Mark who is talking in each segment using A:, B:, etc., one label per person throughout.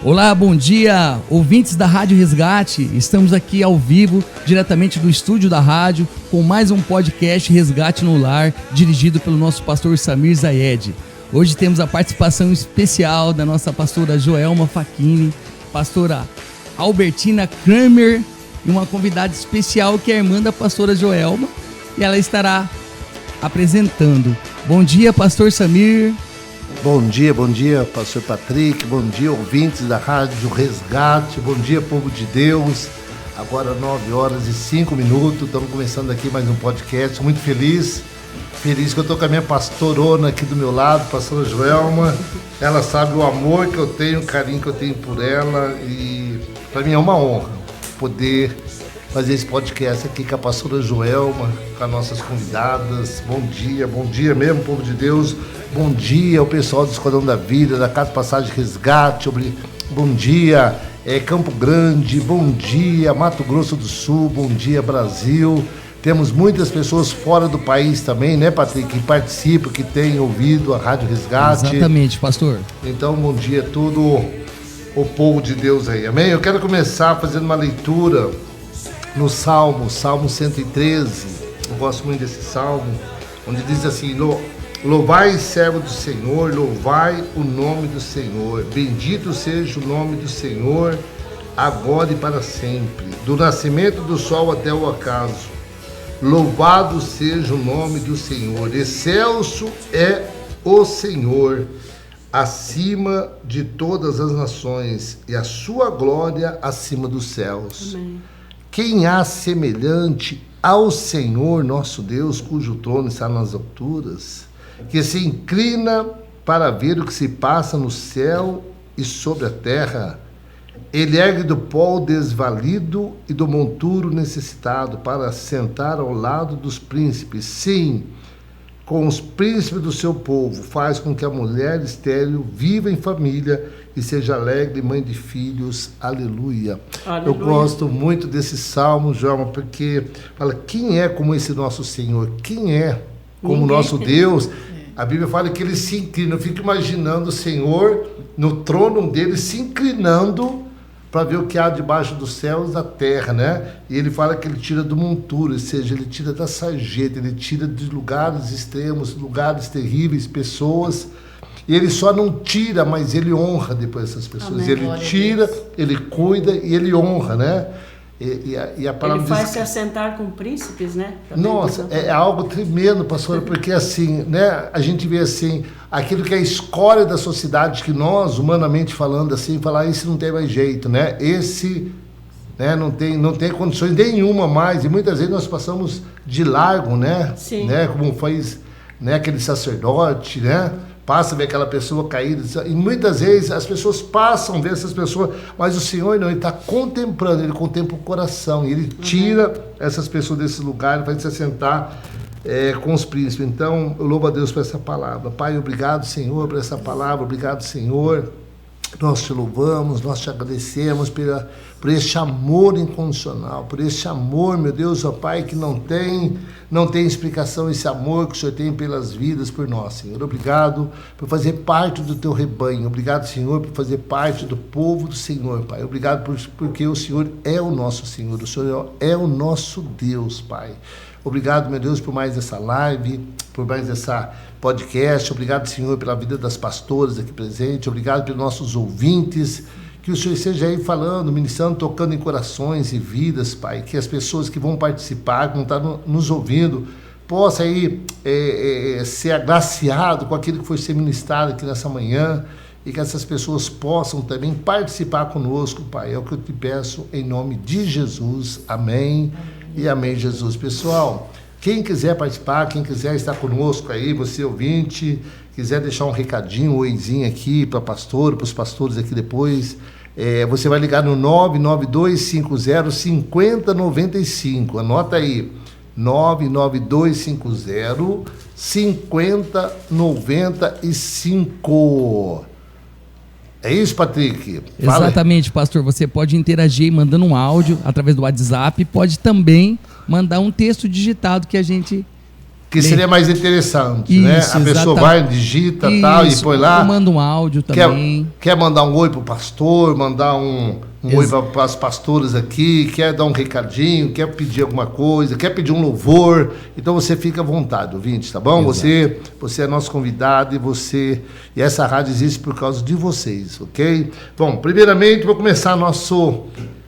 A: Olá, bom dia, ouvintes da Rádio Resgate. Estamos aqui ao vivo, diretamente do estúdio da rádio, com mais um podcast Resgate no Lar, dirigido pelo nosso pastor Samir Zayed. Hoje temos a participação especial da nossa pastora Joelma Facchini, pastora Albertina Kramer e uma convidada especial que é a irmã da pastora Joelma, e ela estará apresentando. Bom dia, pastor Samir.
B: Bom dia, pastor Patrick, bom dia, ouvintes da Rádio Resgate, bom dia, povo de Deus. Agora 9h05, estamos começando aqui mais um podcast, muito feliz que eu estou com a minha pastorona aqui do meu lado, pastora Joelma. Ela sabe o amor que eu tenho, o carinho que eu tenho por ela, e para mim é uma honra poder fazer esse podcast aqui com a pastora Joelma, com as nossas convidadas. Bom dia mesmo, povo de Deus. Bom dia ao pessoal do Esquadrão da Vida, da Casa Passagem Resgate. Bom dia, Campo Grande. Bom dia, Mato Grosso do Sul. Bom dia, Brasil. Temos muitas pessoas fora do país também, né, Patrick, que participam, que têm ouvido a Rádio Resgate.
A: Exatamente, pastor.
B: Então, bom dia a todo o povo de Deus aí, amém? Eu quero começar fazendo uma leitura no Salmo 113. Eu gosto muito desse Salmo, onde diz assim: louvai, servo do Senhor, louvai o nome do Senhor. Bendito seja o nome do Senhor, agora e para sempre. Do nascimento do sol até o ocaso, louvado seja o nome do Senhor. Excelso é o Senhor, acima de todas as nações, e a sua glória acima dos céus. Amém. Quem há semelhante ao Senhor nosso Deus, cujo trono está nas alturas, que se inclina para ver o que se passa no céu e sobre a terra? Ele ergue do pó o desvalido e do monturo necessitado, para sentar ao lado dos príncipes. Sim, com os príncipes do seu povo, faz com que a mulher estéril viva em família e seja alegre, mãe de filhos. Aleluia. Aleluia. Eu gosto muito desse salmo, João, porque fala: quem é como esse nosso Senhor? Quem é como nosso Deus? A Bíblia fala que ele se inclina. Eu fico imaginando o Senhor no trono dele se inclinando para ver o que há debaixo dos céus e da terra, né? E ele fala que ele tira do monturo, ou seja, ele tira da sarjeta, ele tira de lugares extremos, lugares terríveis, pessoas. E ele só não tira, mas ele honra depois essas pessoas. Amém, ele tira, ele cuida e ele honra, né? E a palavra
C: ele faz se assentar com príncipes, né?
B: Nossa, é algo tremendo, pastor, porque assim, né, a gente vê assim, aquilo que é a escória da sociedade, que nós, humanamente falando assim, falar, esse não tem mais jeito, né? Esse, né, não tem condições nenhuma mais, e muitas vezes nós passamos de largo, né? Sim. Né, como faz, né, aquele sacerdote, né? Passa a ver aquela pessoa caída, e muitas vezes as pessoas passam a ver essas pessoas, mas o Senhor não, ele está contemplando, ele contempla o coração, e ele tira essas pessoas desse lugar, vai se assentar com os príncipes. Então, eu louvo a Deus por essa palavra. Pai, obrigado, Senhor, por essa palavra, obrigado, Senhor. Nós te louvamos, nós te agradecemos por este amor incondicional, por este amor, meu Deus, ó Pai, que não tem explicação, esse amor que o Senhor tem pelas vidas, por nós, Senhor. Obrigado por fazer parte do teu rebanho, obrigado, Senhor, por fazer parte do povo do Senhor, Pai. Obrigado porque o Senhor é o nosso Senhor, o Senhor é o nosso Deus, Pai. Obrigado, meu Deus, por mais essa live, por mais essa podcast. Obrigado, Senhor, pela vida das pastoras aqui presentes. Obrigado pelos nossos ouvintes. Que o Senhor esteja aí falando, ministrando, tocando em corações e vidas, Pai. Que as pessoas que vão participar, que vão estar nos ouvindo, possam aí ser agraciado com aquilo que foi ser ministrado aqui nessa manhã. E que essas pessoas possam também participar conosco, Pai. É o que eu te peço em nome de Jesus. Amém. E amém, Jesus. Pessoal, quem quiser participar, quem quiser estar conosco aí, você ouvinte, quiser deixar um recadinho, um oizinho aqui para pastor, para os pastores aqui depois, você vai ligar no 992505095. Anota aí, 992505095. É isso, Patrick? Fala.
A: Exatamente, pastor. Você pode interagir mandando um áudio através do WhatsApp, pode também mandar um texto digitado que a gente
B: Que seria mais interessante, né? A pessoa vai, digita tal, e põe lá.
A: Manda um áudio também.
B: Quer mandar um oi pro pastor, mandar um oi para as pastoras aqui, quer dar um recadinho, quer pedir alguma coisa, quer pedir um louvor. Então você fica à vontade, ouvinte, tá bom? Você é nosso convidado e essa rádio existe por causa de vocês, ok? Bom, primeiramente vou começar nosso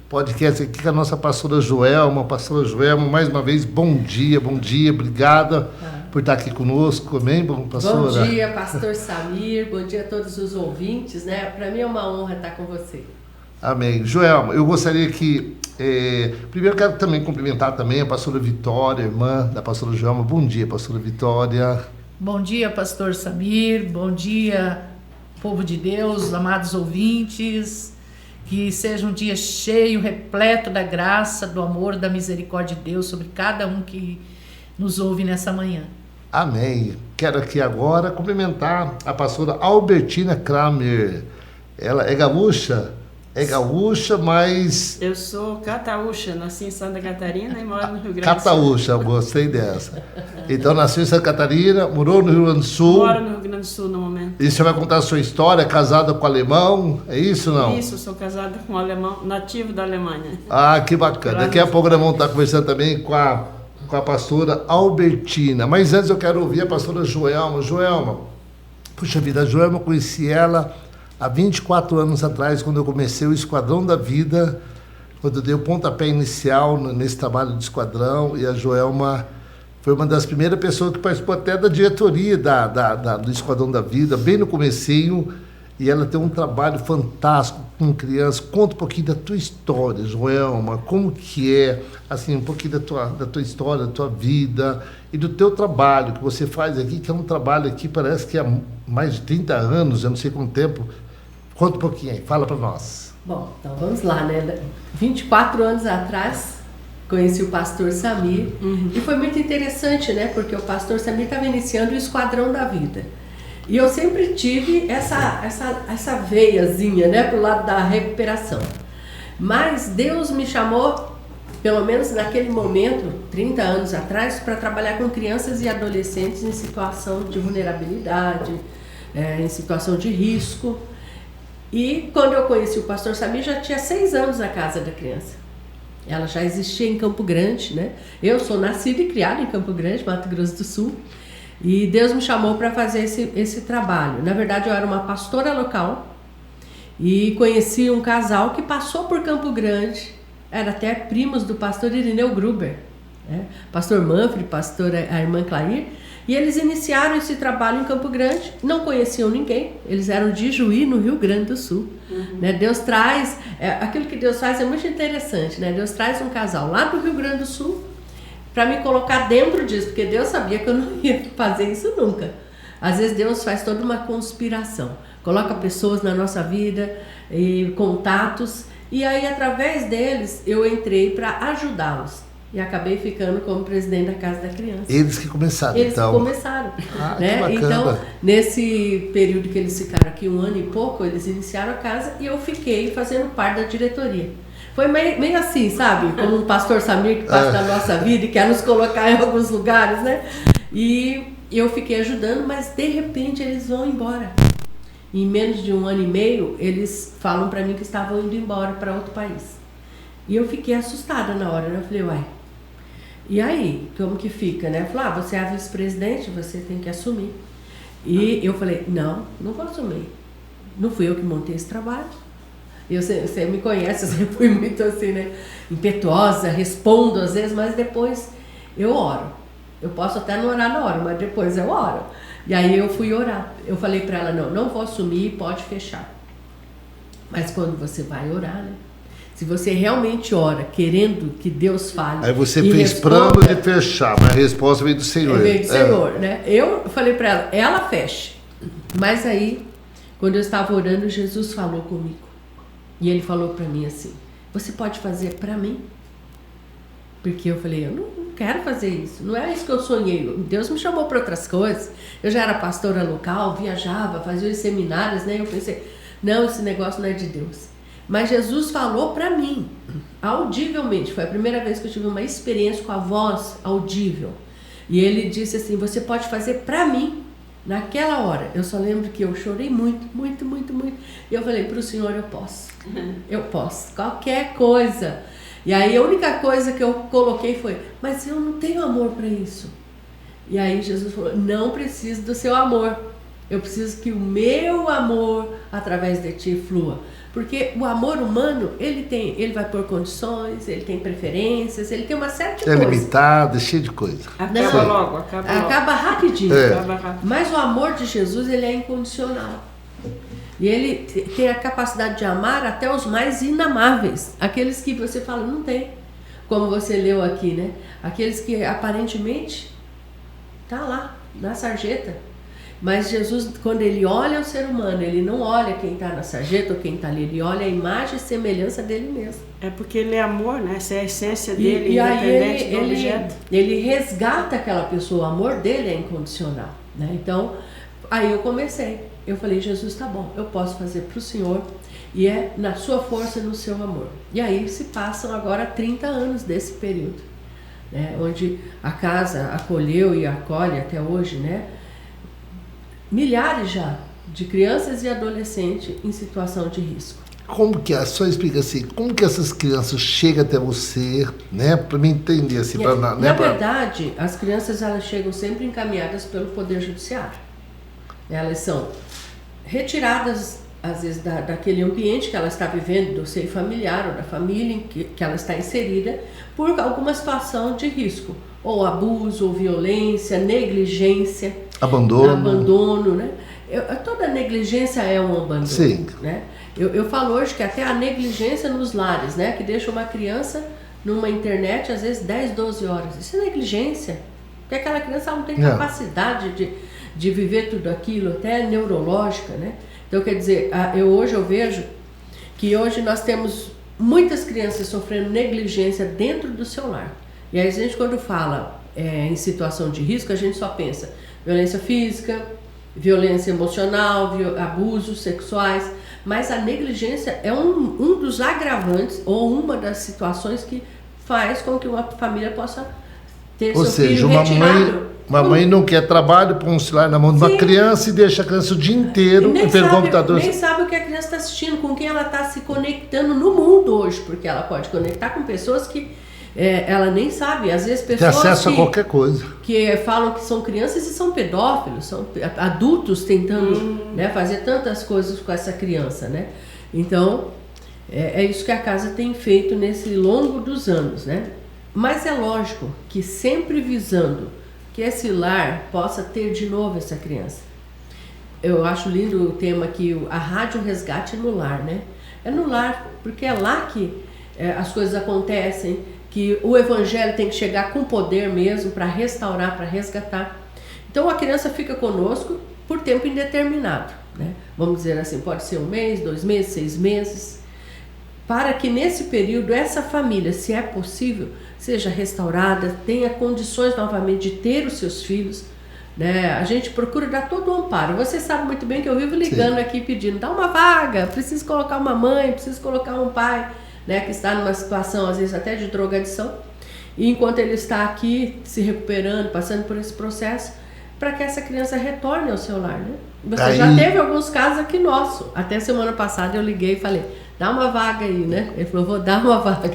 B: podcast aqui com a nossa pastora Joelma. Pastora Joelma, mais uma vez, bom dia, obrigada por estar aqui conosco, amém, pastora?
D: Bom dia, pastor Samir, bom dia a todos os ouvintes, né? Para mim é uma honra estar com você.
B: Amém. Joelma, eu gostaria que, primeiro quero também cumprimentar também a pastora Vitória, irmã da pastora Joelma. Bom dia, pastora Vitória.
E: Bom dia, pastor Samir, bom dia, povo de Deus, amados ouvintes. Que seja um dia cheio, repleto da graça, do amor, da misericórdia de Deus sobre cada um que nos ouve nessa manhã.
B: Amém. Quero aqui agora cumprimentar a pastora Albertina Kramer. Ela é gaúcha? É gaúcha, mas...
C: Eu sou cataúcha, nasci em Santa Catarina e moro no Rio Grande do Sul.
B: Cataúcha, gostei dessa. Então, nasceu em Santa Catarina, morou no Rio Grande do Sul.
C: Moro no Rio Grande do Sul no momento.
B: E você vai contar a sua história, casada com alemão, é isso ou não?
C: Isso, sou casada com um alemão, nativo da Alemanha.
B: Ah, que bacana. Daqui a pouco nós vamos estar conversando também com a pastora Albertina. Mas antes eu quero ouvir a pastora Joelma. Joelma, puxa vida, a Joelma, eu conheci ela há 24 anos atrás, quando eu comecei o Esquadrão da Vida, quando eu dei o pontapé inicial nesse trabalho de esquadrão, e a Joelma foi uma das primeiras pessoas que participou até da diretoria do Esquadrão da Vida, bem no comecinho, e ela tem um trabalho fantástico com crianças. Conta um pouquinho da tua história, Joelma, como que é, assim, um pouquinho da tua história, da tua vida e do teu trabalho que você faz aqui, que é um trabalho aqui, parece que há mais de 30 anos, eu não sei quanto tempo. Conta um pouquinho aí, fala para nós.
D: Bom, então vamos lá, né? 24 anos atrás, conheci o pastor Samir, e foi muito interessante, né? Porque o pastor Samir estava iniciando o Esquadrão da Vida. E eu sempre tive essa veiazinha, né? Pro lado da recuperação. Mas Deus me chamou, pelo menos naquele momento, 30 anos atrás, para trabalhar com crianças e adolescentes em situação de vulnerabilidade, em situação de risco. E quando eu conheci o pastor Samir, já tinha 6 anos a Casa da Criança. Ela já existia em Campo Grande, né? Eu sou nascida e criada em Campo Grande, Mato Grosso do Sul. E Deus me chamou para fazer esse trabalho. Na verdade, eu era uma pastora local e conheci um casal que passou por Campo Grande. Era até primos do pastor Irineu Gruber, né? Pastor Manfred, a irmã Clair. E eles iniciaram esse trabalho em Campo Grande, não conheciam ninguém, eles eram de Juí, no Rio Grande do Sul. Né? Deus traz, aquilo que Deus faz é muito interessante, né? Deus traz um casal lá do Rio Grande do Sul para me colocar dentro disso, porque Deus sabia que eu não ia fazer isso nunca. Às vezes Deus faz toda uma conspiração, coloca pessoas na nossa vida, e contatos, e aí através deles eu entrei para ajudá-los. E acabei ficando como presidente da Casa da Criança.
B: Eles que começaram,
D: Eles
B: então.
D: que começaram.
B: Ah,
D: né?
B: que bacana.
D: Então, nesse período que eles ficaram aqui, 1 ano e pouco, eles iniciaram a casa e eu fiquei fazendo parte da diretoria. Foi meio assim, sabe? Como um pastor Samir que passa da nossa vida e quer nos colocar em alguns lugares, né? E eu fiquei ajudando, mas de repente eles vão embora. Em menos de 1 ano e meio, eles falam para mim que estavam indo embora para outro país. E eu fiquei assustada na hora, né? Eu falei, uai, e aí, como que fica, né? Falei, você é a vice-presidente, você tem que assumir. E eu falei, não vou assumir. Não fui eu que montei esse trabalho. Você me conhece, eu sempre fui muito assim, né? Impetuosa, respondo às vezes, mas depois eu oro. Eu posso até não orar na hora, mas depois eu oro. E aí eu fui orar. Eu falei para ela, não vou assumir, pode fechar. Mas quando você vai orar, né? Se você realmente ora, querendo que Deus fale.
B: Aí você fez plano de fechar, mas a resposta veio do Senhor.
D: Veio do Senhor, né? Eu falei para ela feche. Mas aí, quando eu estava orando, Jesus falou comigo. E ele falou para mim assim, você pode fazer para mim? Porque eu falei, eu não quero fazer isso, não é isso que eu sonhei. Deus me chamou para outras coisas. Eu já era pastora local, viajava, fazia os seminários, né? Eu pensei, não, esse negócio não é de Deus. Mas Jesus falou para mim, audivelmente. Foi a primeira vez que eu tive uma experiência com a voz audível. E ele disse assim, você pode fazer para mim. Naquela hora, eu só lembro que eu chorei muito. E eu falei, para o Senhor eu posso. Eu posso, qualquer coisa. E aí a única coisa que eu coloquei foi, mas eu não tenho amor para isso. E aí Jesus falou, não preciso do seu amor. Eu preciso que o meu amor através de ti flua. Porque o amor humano, ele vai por condições, ele tem preferências, ele tem uma série de coisas.
B: É limitado, cheio de coisa.
C: Acaba logo.
D: Acaba rapidinho.
C: Acaba rápido.
D: Mas o amor de Jesus, ele é incondicional. E ele tem a capacidade de amar até os mais inamáveis. Aqueles que você fala, não tem. Como você leu aqui, né? Aqueles que aparentemente tá lá, na sarjeta. Mas Jesus, quando ele olha o ser humano, ele não olha quem está na sarjeta ou quem está ali, ele olha a imagem e semelhança dele mesmo.
C: É porque ele é amor, né? Essa é a essência dele,
D: E
C: independente
D: aí
C: do objeto.
D: ele resgata aquela pessoa, o amor dele é incondicional, né? Então, aí eu comecei, eu falei, Jesus, tá bom, eu posso fazer para o Senhor, e é na sua força e no seu amor. E aí se passam agora 30 anos desse período, né? Onde a casa acolheu e acolhe até hoje, né? Milhares já de crianças e adolescentes em situação de risco.
B: Como que só explica assim, como que essas crianças chegam até você, né, para me entender assim,
D: Na verdade, as crianças elas chegam sempre encaminhadas pelo Poder Judiciário. Elas são retiradas às vezes daquele ambiente que ela está vivendo, do seio familiar ou da família em que ela está inserida, por alguma situação de risco, ou abuso, ou violência, negligência, abandono, né? Toda negligência é um abandono.
B: Sim.
D: Né? Eu falo hoje que até a negligência nos lares, né? Que deixa uma criança numa internet às vezes 10, 12 horas. Isso é negligência. Porque aquela criança não tem capacidade de viver tudo aquilo, até neurológica, né? Então, quer dizer, hoje eu vejo que hoje nós temos muitas crianças sofrendo negligência dentro do seu lar. E aí a gente, quando fala em situação de risco, a gente só pensa violência física, violência emocional, abusos sexuais, mas a negligência é um dos agravantes ou uma das situações que faz com que uma família possa ter seu filho retirado.
B: Uma mãe não quer trabalho, põe um celular na mão de uma criança e deixa a criança o dia inteiro pelo computador.
D: Nem sabe o que a criança está assistindo, com quem ela está se conectando no mundo hoje, porque ela pode conectar com pessoas que ela nem sabe. Às vezes pessoas
B: tem acesso a qualquer coisa.
D: Que falam que são crianças e são pedófilos, são adultos tentando fazer tantas coisas com essa criança, né? Então, é isso que a casa tem feito nesse longo dos anos, né? Mas é lógico que sempre visando que esse lar possa ter de novo essa criança. Eu acho lindo o tema aqui, a Rádio Resgate no Lar, né? É no lar, porque é lá que as coisas acontecem, que o evangelho tem que chegar com poder mesmo para restaurar, para resgatar. Então a criança fica conosco por tempo indeterminado, né? Vamos dizer assim, pode ser 1 mês, 2 meses, 6 meses, para que nesse período essa família, se é possível, seja restaurada, tenha condições novamente de ter os seus filhos, né? A gente procura dar todo o amparo. Você sabe muito bem que eu vivo ligando aqui pedindo, dá uma vaga, preciso colocar uma mãe, preciso colocar um pai, né, que está numa situação às vezes até de drogadição, e enquanto ele está aqui se recuperando, passando por esse processo, para que essa criança retorne ao seu lar, né? Você já teve alguns casos aqui nosso. Até semana passada eu liguei e falei, dá uma vaga aí, né? Ele falou, vou dar uma vaga.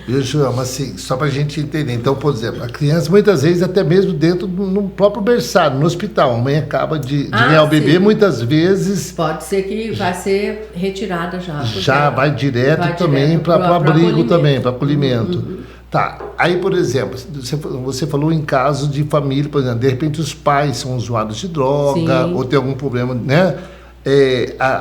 B: Viu, João? Mas assim, só para a gente entender. Então, por exemplo, a criança muitas vezes até mesmo dentro no próprio berçário, no hospital. A mãe acaba de ganhar o bebê, muitas vezes...
D: Pode ser que vai ser retirada já.
B: Já vai direto também para o abrigo também, para acolhimento. Tá, aí por exemplo, você falou em casos de família, por exemplo, de repente os pais são usuários de droga, ou tem algum problema, né?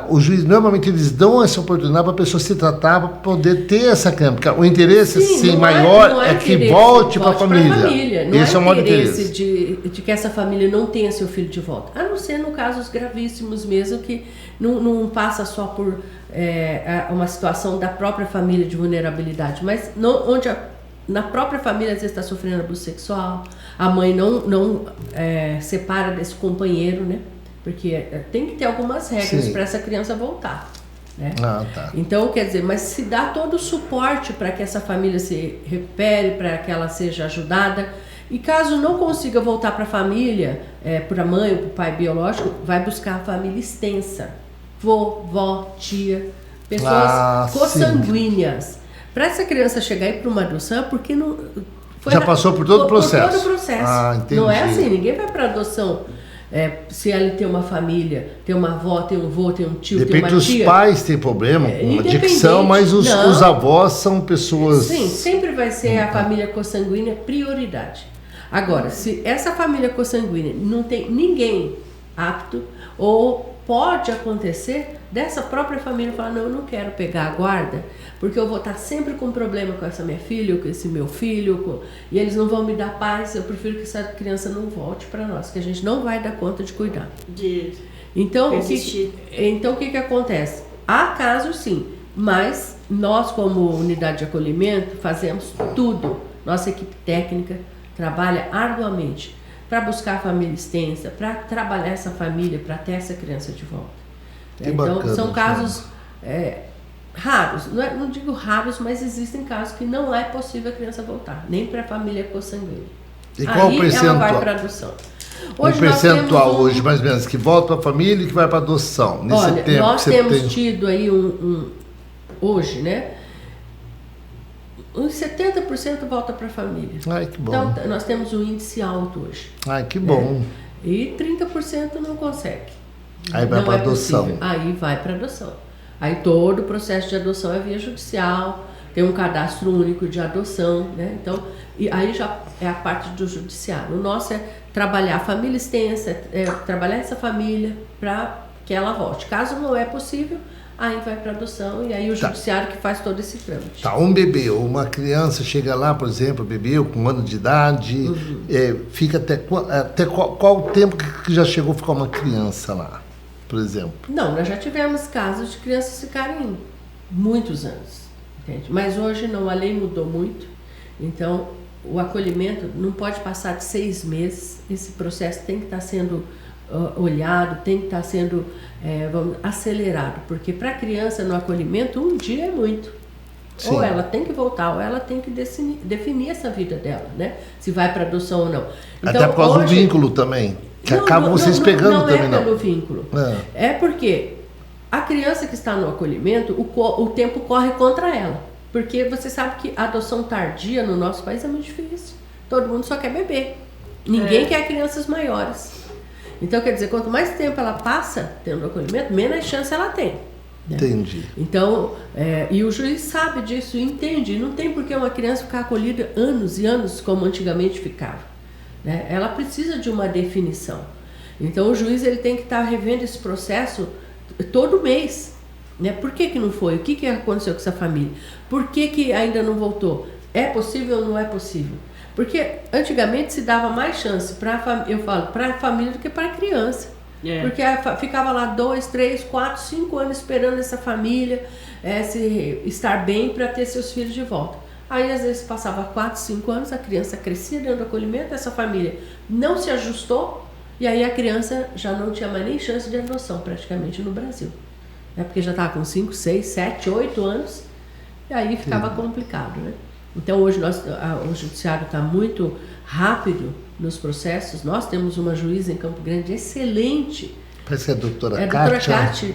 B: O juiz, normalmente eles dão essa oportunidade para a pessoa se tratar, para poder ter essa criança, porque o interesse maior é que volte para a família.
D: Não esse é o maior interesse de que essa família não tenha seu filho de volta, a não ser no casos gravíssimos mesmo, que não passa só por uma situação da própria família de vulnerabilidade, mas onde na própria família às vezes está sofrendo abuso sexual, a mãe não separa desse companheiro, né? Porque tem que ter algumas regras para essa criança voltar, né? Então, quer dizer, mas se dá todo o suporte para que essa família se recupere, para que ela seja ajudada, E caso não consiga voltar para a família, para a mãe ou para o pai biológico, vai buscar a família extensa. Vô, vó, tia, pessoas consanguíneas. Para essa criança chegar aí para uma adoção, porque não...
B: Já passou por todo o processo.
D: Por todo o processo.
B: Entendi.
D: Não é assim, ninguém vai para adoção. Se ela tem uma família, tem uma avó, tem um vô, tem um tio,
B: de repente
D: tem uma tia...
B: os pais têm problema com a dicção, mas os avós são pessoas...
D: Sim, sempre vai ser a família consanguínea prioridade. Agora, se essa família consanguínea não tem ninguém apto, ou pode acontecer dessa própria família falar, não, eu não quero pegar a guarda, porque eu vou estar sempre com problema com essa minha filha, ou com esse meu filho, e eles não vão me dar paz, eu prefiro que essa criança não volte para nós, que a gente não vai dar conta de cuidar. Então, o que acontece? Há casos sim, mas nós como unidade de acolhimento fazemos tudo. Nossa equipe técnica trabalha arduamente para buscar a família extensa, para trabalhar essa família, para ter essa criança de volta. Então, bacana, são casos raros, não digo raros, mas existem casos que não é possível a criança voltar, nem para a família consanguínea.
B: E qual o percentual?
D: Ela vai para adoção.
B: Hoje o percentual hoje, mais ou menos, que volta para a família e que vai para adoção. Nesse
D: olha,
B: tempo
D: nós temos tido aí hoje, né? Uns 70% volta para a família.
B: Ai, que bom.
D: Então, nós temos um índice alto hoje.
B: Ai, que bom.
D: E 30% não consegue.
B: Aí vai para adoção.
D: Possível. Aí vai para adoção. Aí todo o processo de adoção é via judicial, tem um cadastro único de adoção, né? Então, e aí já é a parte do judiciário. O nosso é trabalhar a família extensa, trabalhar essa família para que ela volte. Caso não é possível, aí vai para adoção e aí o judiciário que faz todo esse trâmite.
B: Um bebê ou uma criança chega lá, por exemplo, bebê com 1 ano de idade, fica até qual o tempo que já chegou a ficar uma criança lá, por exemplo?
D: Não, nós já tivemos casos de crianças ficarem muitos anos, entende? Mas hoje não, a lei mudou muito, então o acolhimento não pode passar de 6 meses, esse processo tem que estar sendo olhado, tem que estar sendo acelerado, porque para a criança no acolhimento 1 dia é muito. Sim. Ou ela tem que voltar, ou ela tem que definir essa vida dela, né? Se vai para adoção ou não. Então,
B: até por causa do vínculo também, que acabam vocês pegando também.
D: Não é pelo vínculo, é porque a criança que está no acolhimento, o tempo corre contra ela. Porque você sabe que a adoção tardia no nosso país é muito difícil. Todo mundo só quer bebê. Ninguém quer crianças maiores. Então, quer dizer, quanto mais tempo ela passa tendo acolhimento, menos chance ela tem. Né?
B: Entendi.
D: Então, e o juiz sabe disso e entende. Não tem por que uma criança ficar acolhida anos e anos como antigamente ficava. Né? Ela precisa de uma definição. Então, o juiz ele tem que estar revendo esse processo todo mês. Né? Por que não foi? O que aconteceu com essa família? Por que ainda não voltou? É possível ou não é possível? Porque antigamente se dava mais chance para a família do que para a criança. Porque ficava lá 2, 3, 4, 5 anos esperando essa família estar bem para ter seus filhos de volta. Aí às vezes passava 4, 5 anos, a criança crescia dentro do acolhimento, essa família não se ajustou e aí a criança já não tinha mais nem chance de adoção praticamente no Brasil. Porque já estava com 5, 6, 7, 8 anos e aí ficava complicado, né? Então hoje o judiciário está muito rápido nos processos. Nós temos uma juíza em Campo Grande excelente.
B: Parece que é a doutora
D: Cátia.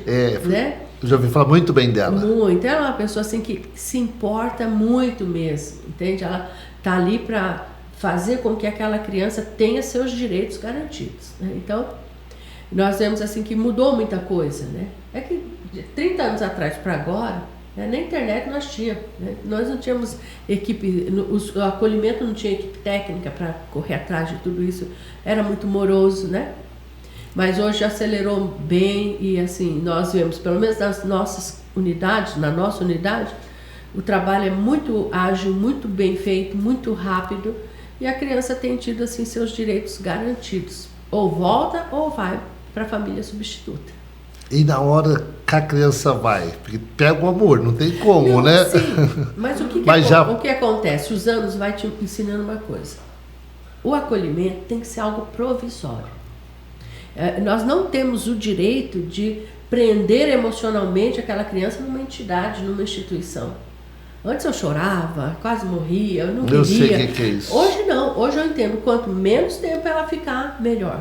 D: Né?
B: Eu já ouvi falar muito bem dela.
D: Muito. Ela é uma pessoa assim, que se importa muito mesmo, entende? Ela está ali para fazer com que aquela criança tenha seus direitos garantidos. Né? Então, nós vemos assim que mudou muita coisa. Né? É que de 30 anos atrás para agora, na internet nós tínhamos, né? Nós não tínhamos equipe, o acolhimento não tinha equipe técnica para correr atrás de tudo isso, era muito moroso, né? Mas hoje acelerou bem e assim, nós vemos, pelo menos nas nossas unidades, na nossa unidade, o trabalho é muito ágil, muito bem feito, muito rápido e a criança tem tido assim seus direitos garantidos, ou volta ou vai para a família substituta.
B: E na hora que a criança vai, porque pega o amor, não tem como, não, né?
D: Sim, mas o que acontece? Os anos vai te ensinando uma coisa. O acolhimento tem que ser algo provisório. Nós não temos o direito de prender emocionalmente aquela criança numa entidade, numa instituição. Antes eu chorava, quase morria, eu não queria.
B: Eu sei o que é isso.
D: Hoje não, hoje eu entendo, quanto menos tempo ela ficar, melhor.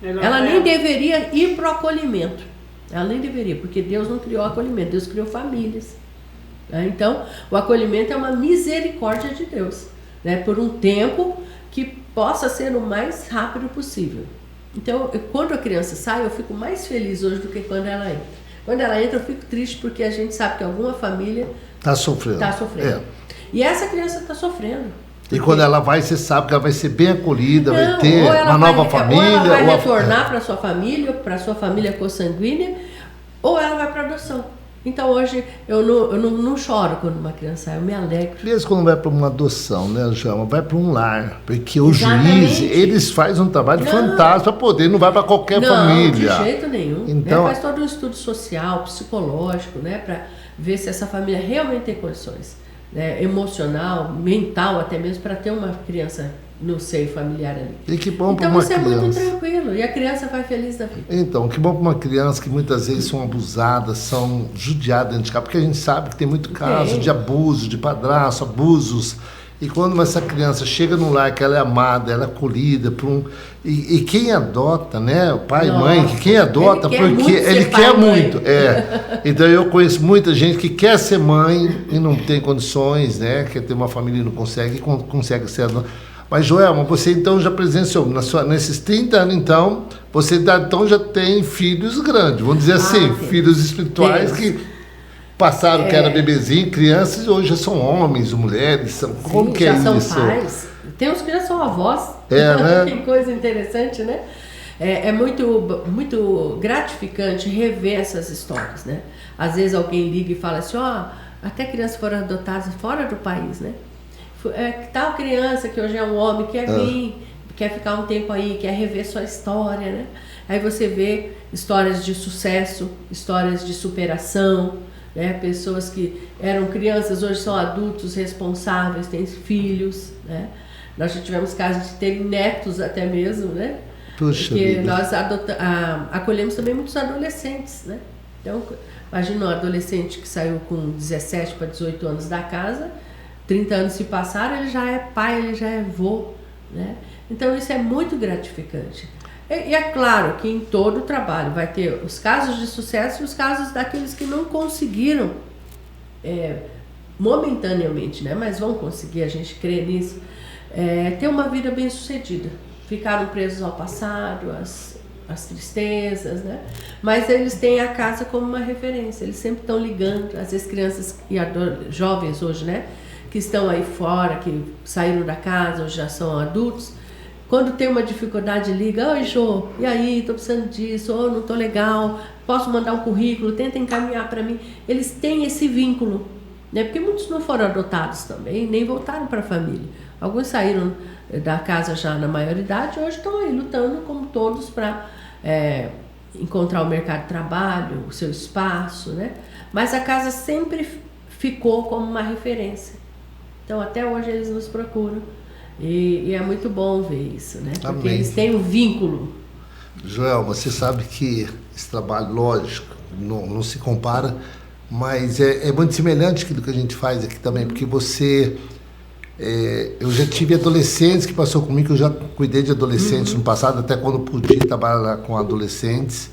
C: Melhor
D: Ela
C: pra
D: nem
C: ela.
D: deveria ir para o acolhimento. Ela nem deveria, porque Deus não criou acolhimento, Deus criou famílias. Então, o acolhimento é uma misericórdia de Deus, né? Por um tempo que possa ser o mais rápido possível. Então, quando a criança sai, eu fico mais feliz hoje do que quando ela entra. Quando ela entra, eu fico triste porque a gente sabe que alguma família
B: Está sofrendo.
D: está sofrendo.
B: É.
D: E essa criança está sofrendo.
B: E quando ela vai, você sabe que ela vai ser bem acolhida, vai
D: Não,
B: ter
D: ou ela
B: uma nova
D: vai,
B: família.
D: Ou ela vai
B: ou a-
D: retornar para sua família consanguínea, ou ela vai para adoção. Então hoje eu não choro quando uma criança sai, eu me alegro.
B: Mesmo quando vai para uma adoção, né, Joelma? Vai para um lar. Porque o
D: Exatamente.
B: juiz, eles fazem um trabalho
D: Não.
B: fantástico para poder, não vai para qualquer família.
D: De jeito nenhum.
B: Então-
D: Né? Faz todo um estudo social, psicológico, né? Para ver se essa família realmente tem condições, né? Emocional, mental, até mesmo para ter uma criança no seio familiar ali.
B: E que bom para
D: Então
B: uma
D: isso é muito
B: criança.
D: tranquilo e a criança vai feliz da vida.
B: Então, que bom para uma criança que muitas vezes são abusadas, são judiadas dentro de casa, porque a gente sabe que tem muito caso
D: Tem.
B: de abuso, de padrasto, abusos. E quando essa criança chega num lar que ela é amada, ela é acolhida por um. E quem adota, né? O pai e mãe,
D: Nossa,
B: quem adota,
D: ele quer
B: porque
D: muito ser
B: ele
D: pai
B: quer
D: e mãe.
B: muito. É. Então eu conheço muita gente que quer ser mãe e não tem condições, né? Quer ter uma família e não consegue, e consegue ser adota. Mas, Joelma, você então já presenciou, nesses 30 anos, então, você então já tem filhos grandes, vamos dizer assim,
D: tem.
B: filhos espirituais
D: Tem.
B: que passaram que era bebezinho, crianças, e hoje já são homens, mulheres, são, como
D: Sim,
B: que
D: já
B: é
D: são
B: isso?
D: pais. Tem uns que já são avós.
B: É, né?
D: Que coisa interessante, né? É muito gratificante rever essas histórias, né? Às vezes alguém liga e fala assim, até crianças foram adotadas fora do país, né? Tal criança que hoje é um homem quer vir, quer ficar um tempo aí, quer rever sua história, né? Aí você vê histórias de sucesso, histórias de superação, né? Pessoas que eram crianças, hoje são adultos responsáveis, têm filhos, né? Nós já tivemos casos de terem netos até mesmo, né?
B: Puxa
D: Porque
B: vida.
D: nós acolhemos também muitos adolescentes, né? Então, imagina um adolescente que saiu com 17 para 18 anos da casa, 30 anos se passaram, ele já é pai, ele já é avô, né? Então isso é muito gratificante. E é claro que em todo o trabalho vai ter os casos de sucesso e os casos daqueles que não conseguiram momentaneamente, né? Mas vão conseguir, a gente crê nisso, ter uma vida bem sucedida. Ficaram presos ao passado, as tristezas, né? Mas eles têm a casa como uma referência, eles sempre estão ligando, às vezes crianças e jovens hoje, né? Que estão aí fora, que saíram da casa, ou já são adultos, quando tem uma dificuldade, liga, oi Jô, e aí, tô precisando disso, não tô legal, posso mandar um currículo, tenta encaminhar para mim. Eles têm esse vínculo, né? Porque muitos não foram adotados também, nem voltaram para a família. Alguns saíram da casa já na maioridade, hoje estão aí lutando como todos para encontrar o mercado de trabalho, o seu espaço, né? Mas a casa sempre ficou como uma referência. Então, até hoje eles nos procuram e é muito bom ver isso, né? Porque
B: Amém.
D: eles têm um vínculo.
B: Joel, você sabe que esse trabalho, lógico, não se compara, mas é muito semelhante àquilo que a gente faz aqui também, porque você... eu já tive adolescentes que passou comigo, eu já cuidei de adolescentes no passado, até quando pude trabalhar com adolescentes,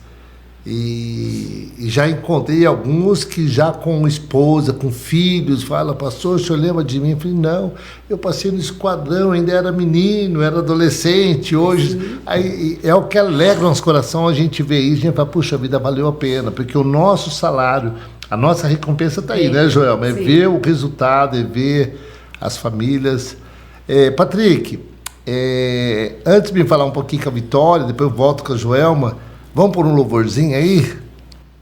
B: e já encontrei alguns que já com esposa, com filhos, fala, pastor, o senhor lembra de mim? Eu falei, não, eu passei no esquadrão, ainda era menino, era adolescente, hoje, aí, é o que alegra o nosso coração, a gente vê isso, a gente fala, puxa, a vida valeu a pena, porque o nosso salário, a nossa recompensa está aí, né, Joel? É
D: Sim.
B: ver o resultado, é ver as famílias. Patrick, antes de me falar um pouquinho com a Vitória, depois eu volto com a Joelma, vamos por um louvorzinho aí?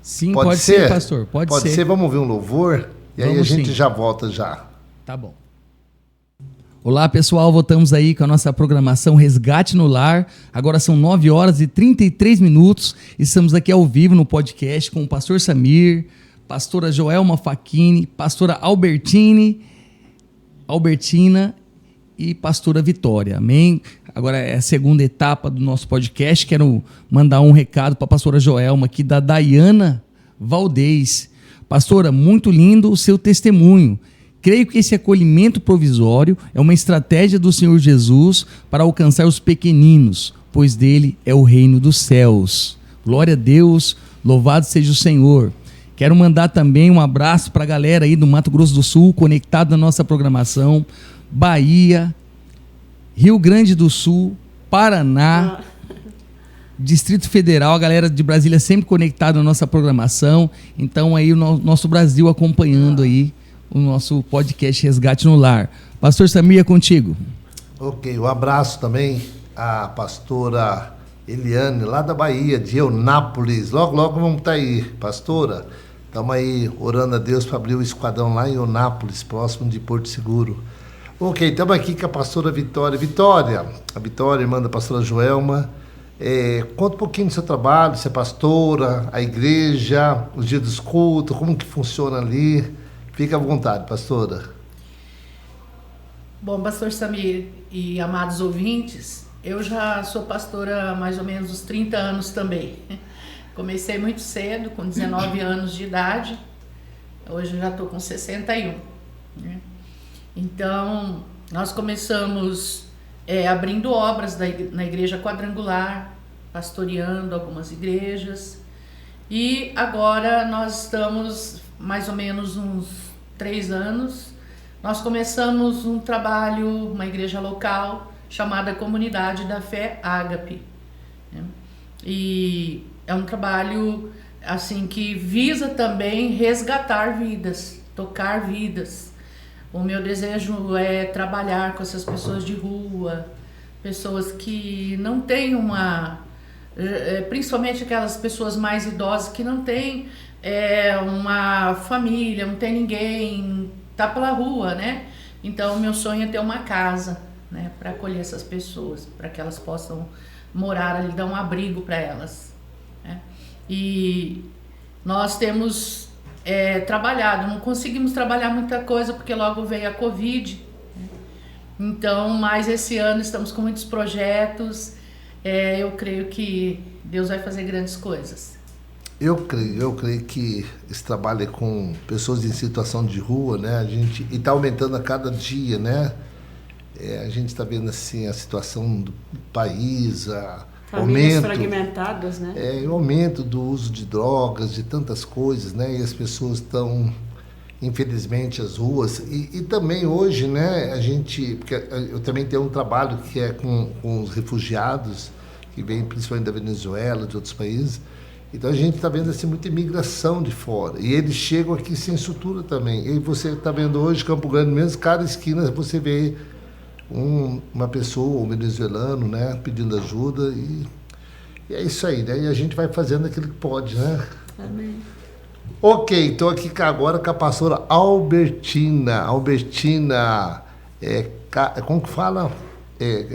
A: Sim, pode ser, pastor. Pode ser.
B: Vamos ouvir um louvor? E aí a
A: Vamos
B: gente
A: sim.
B: já volta já.
A: Tá bom. Olá, pessoal. Voltamos aí com a nossa programação Resgate no Lar. Agora são 9 horas e 33 minutos. Estamos aqui ao vivo no podcast com o pastor Samir, pastora Joelma Facchini, pastora Albertina e pastora Vitória. Amém? Agora é a segunda etapa do nosso podcast. Quero mandar um recado para a pastora Joelma aqui da Daiana Valdez. Pastora, muito lindo o seu testemunho. Creio que esse acolhimento provisório é uma estratégia do Senhor Jesus para alcançar os pequeninos, pois dele é o reino dos céus. Glória a Deus, louvado seja o Senhor. Quero mandar também um abraço para a galera aí do Mato Grosso do Sul, conectado na nossa programação, Bahia, Rio Grande do Sul, Paraná, Distrito Federal, a galera de Brasília sempre conectada na nossa programação. Então aí o nosso Brasil acompanhando aí o nosso podcast Resgate no Lar. Pastor Samir, é contigo.
B: Ok, um abraço também à pastora Eliane, lá da Bahia, de Eunápolis. Logo, logo vamos estar aí, pastora. Estamos aí orando a Deus para abrir o esquadrão lá em Eunápolis, próximo de Porto Seguro. Ok, estamos aqui com a pastora Vitória. Vitória, a Vitória, irmã da pastora Joelma. Conta um pouquinho do seu trabalho, você é pastora, a igreja, os dias dos cultos, como que funciona ali. Fica à vontade, pastora.
E: Bom, pastor Samir e amados ouvintes, eu já sou pastora há mais ou menos uns 30 anos também. Comecei muito cedo, com 19 anos de idade, hoje eu já estou com 61. Né? Então, nós começamos abrindo obras na igreja quadrangular, pastoreando algumas igrejas, e agora nós estamos mais ou menos uns 3 anos, nós começamos um trabalho, uma igreja local, chamada Comunidade da Fé Ágape. Né? E é um trabalho assim que visa também resgatar vidas, tocar vidas. O meu desejo é trabalhar com essas pessoas de rua, pessoas que não têm principalmente aquelas pessoas mais idosas que não têm uma família, não tem ninguém, tá pela rua, né? Então o meu sonho é ter uma casa, né, para acolher essas pessoas, para que elas possam morar ali, dar um abrigo para elas, né? E nós temos trabalhado, não conseguimos trabalhar muita coisa porque logo veio a Covid, né? Então, mas esse ano estamos com muitos projetos, eu creio que Deus vai fazer grandes coisas.
B: Eu creio que esse trabalho é com pessoas em situação de rua, né? E está aumentando a cada dia, né? A gente está vendo assim a situação do país,
C: famílias fragmentadas, né?
B: O aumento do uso de drogas, de tantas coisas, né? E as pessoas estão, infelizmente, às ruas. E também hoje, né? Porque eu também tenho um trabalho que é com os refugiados, que vêm principalmente da Venezuela, de outros países. Então a gente está vendo assim, muita imigração de fora. E eles chegam aqui sem estrutura também. E você está vendo hoje, Campo Grande mesmo, cada esquina você vê uma pessoa, um venezuelano, né, pedindo ajuda. E é isso aí, né? E a gente vai fazendo aquilo que pode, né?
C: Amém.
B: Ok, estou aqui agora com a pastora Albertina. Albertina, como que fala?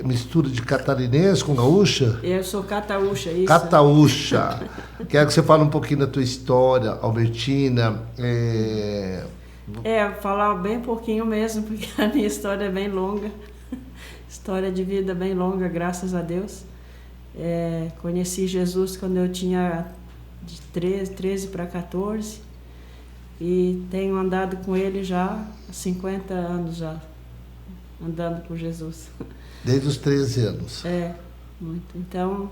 B: Mistura de catarinense com gaúcha?
C: Eu sou cataúcha, isso.
B: Cataúcha. Quero que você fale um pouquinho da tua história, Albertina.
C: Falar bem pouquinho mesmo, porque a minha história é bem longa. História de vida bem longa, graças a Deus. Conheci Jesus quando eu tinha de 13 para 14 e tenho andado com ele já há 50 anos já, andando com Jesus.
B: Desde os 13 anos.
C: Muito. Então,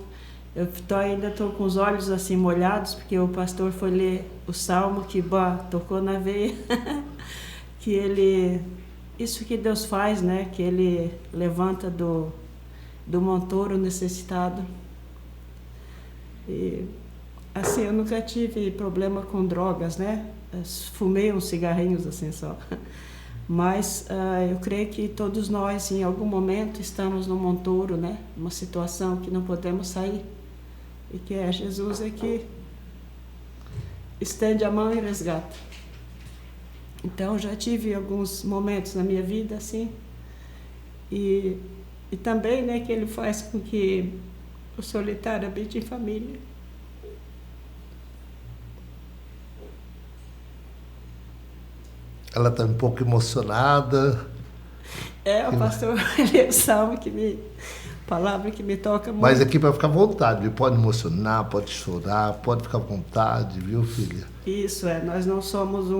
C: eu ainda estou com os olhos assim molhados, porque o pastor foi ler o Salmo que tocou na veia, que isso que Deus faz, né? Que ele levanta do montouro necessitado. E assim, eu nunca tive problema com drogas, né? Eu fumei uns cigarrinhos assim só. Mas eu creio que todos nós, em algum momento, estamos no montouro, né? Uma situação que não podemos sair. E que Jesus que estende a mão e resgata. Então, já tive alguns momentos na minha vida assim. E também, né, que ele faz com que o solitário habite em família.
B: Ela está um pouco emocionada.
C: O pastor lê o salmo palavra que me toca muito.
B: Mas aqui para ficar à vontade, viu? Pode emocionar, pode chorar, pode ficar à vontade, viu, filha?
C: Isso, nós não somos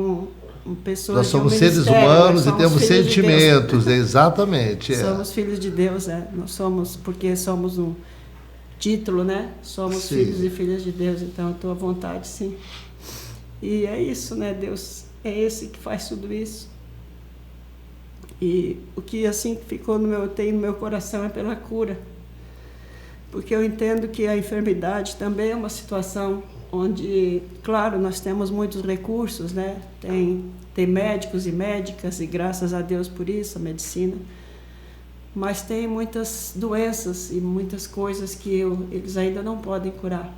C: pessoas
B: Nós
C: de um
B: somos seres
C: ministério,
B: humanos
C: nós
B: e temos
C: somos filhos de Deus.
B: sentimentos, exatamente.
C: Somos filhos de Deus, nós somos, porque somos um título, né? Somos
B: Sim.
C: filhos e filhas de Deus, então eu estou à vontade, sim. E é isso, né? Deus é esse que faz tudo isso. E o que assim ficou tem no meu coração é pela cura. Porque eu entendo que a enfermidade também é uma situação onde, claro, nós temos muitos recursos, né? Tem médicos e médicas, e graças a Deus por isso, a medicina. Mas tem muitas doenças e muitas coisas que eles ainda não podem curar.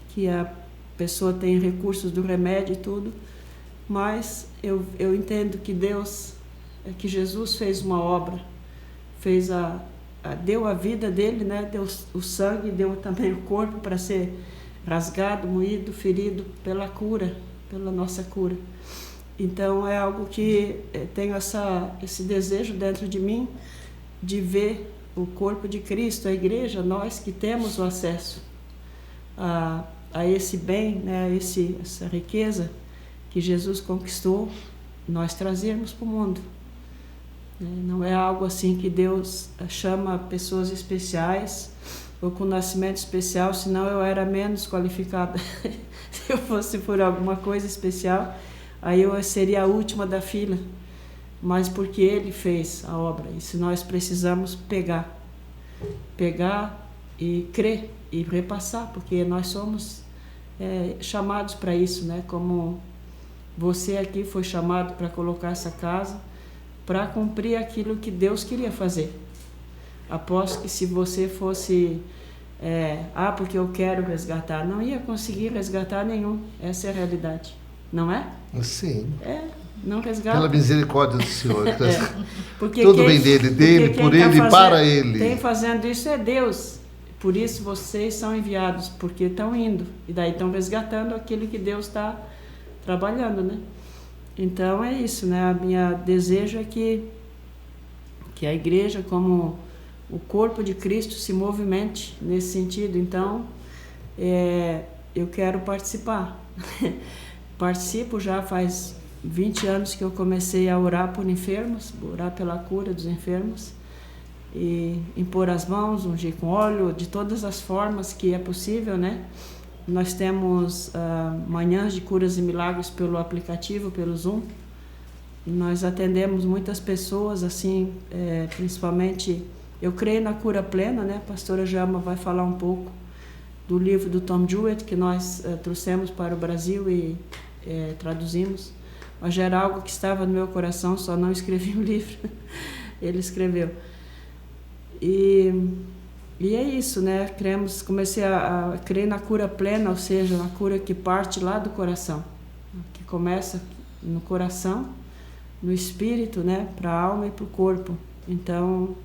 C: Que a pessoa tem recursos do remédio e tudo, mas eu entendo que Deus, que Jesus fez uma obra, deu a vida dele, né? Deu o sangue, deu também o corpo para ser rasgado, moído, ferido pela cura, pela nossa cura. Então é algo que tenho esse desejo dentro de mim de ver o corpo de Cristo, a igreja, nós que temos o acesso a esse bem, né? Essa riqueza que Jesus conquistou, nós trazermos para o mundo. Não é algo assim que Deus chama pessoas especiais ou com nascimento especial, senão eu era menos qualificada. Se eu fosse por alguma coisa especial, aí eu seria a última da fila. Mas porque Ele fez a obra, e se nós precisamos pegar e crer e repassar, porque nós somos chamados para isso, né? Como você aqui foi chamado para colocar essa casa, para cumprir aquilo que Deus queria fazer. Aposto que se você fosse, porque eu quero resgatar, não ia conseguir resgatar nenhum. Essa é a realidade, não é?
B: Sim.
C: Não resgata.
B: Pela misericórdia do Senhor.
C: Porque
B: tudo vem dele, por ele e para ele.
C: Quem fazendo isso é Deus. Por isso vocês são enviados, porque estão indo. E daí estão resgatando aquilo que Deus está trabalhando, né? Então é isso, né? Minha desejo é que a igreja, como o corpo de Cristo, se movimente nesse sentido. Então, eu quero participar. Participo já faz 20 anos que eu comecei a orar por enfermos, orar pela cura dos enfermos, e impor as mãos, ungir com óleo, de todas as formas que é possível, né? Nós temos manhãs de curas e milagres pelo aplicativo, pelo Zoom. Nós atendemos muitas pessoas, assim, principalmente, eu creio na cura plena, né? A pastora Jama vai falar um pouco do livro do Tom Jewett, que nós trouxemos para o Brasil e traduzimos. Mas já era algo que estava no meu coração, só não escrevi o livro. Ele escreveu. E é isso, né? Comecei a crer na cura plena, ou seja, na cura que parte lá do coração, que começa no coração, no espírito, né? Para a alma e para o corpo. Então,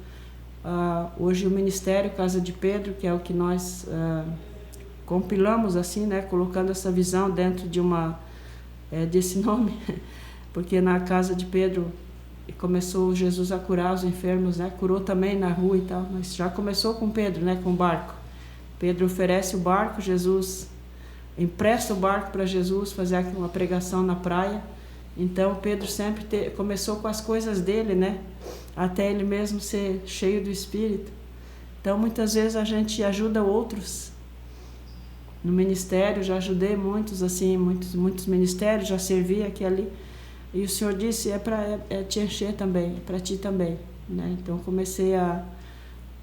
C: hoje o Ministério Casa de Pedro, que é o que nós compilamos assim, né? Colocando essa visão dentro de desse nome, porque na Casa de Pedro começou Jesus a curar os enfermos, né? Curou também na rua e tal, mas já começou com Pedro, né? Com o barco. Pedro oferece o barco, Jesus empresta o barco para Jesus fazer uma pregação na praia. Então Pedro sempre começou com as coisas dele, né? Até ele mesmo ser cheio do Espírito. Então muitas vezes a gente ajuda outros. No ministério já ajudei muitos, assim, muitos ministérios, já servi aqui e ali. E o Senhor disse, é para te encher também, é para ti também, né? Então comecei a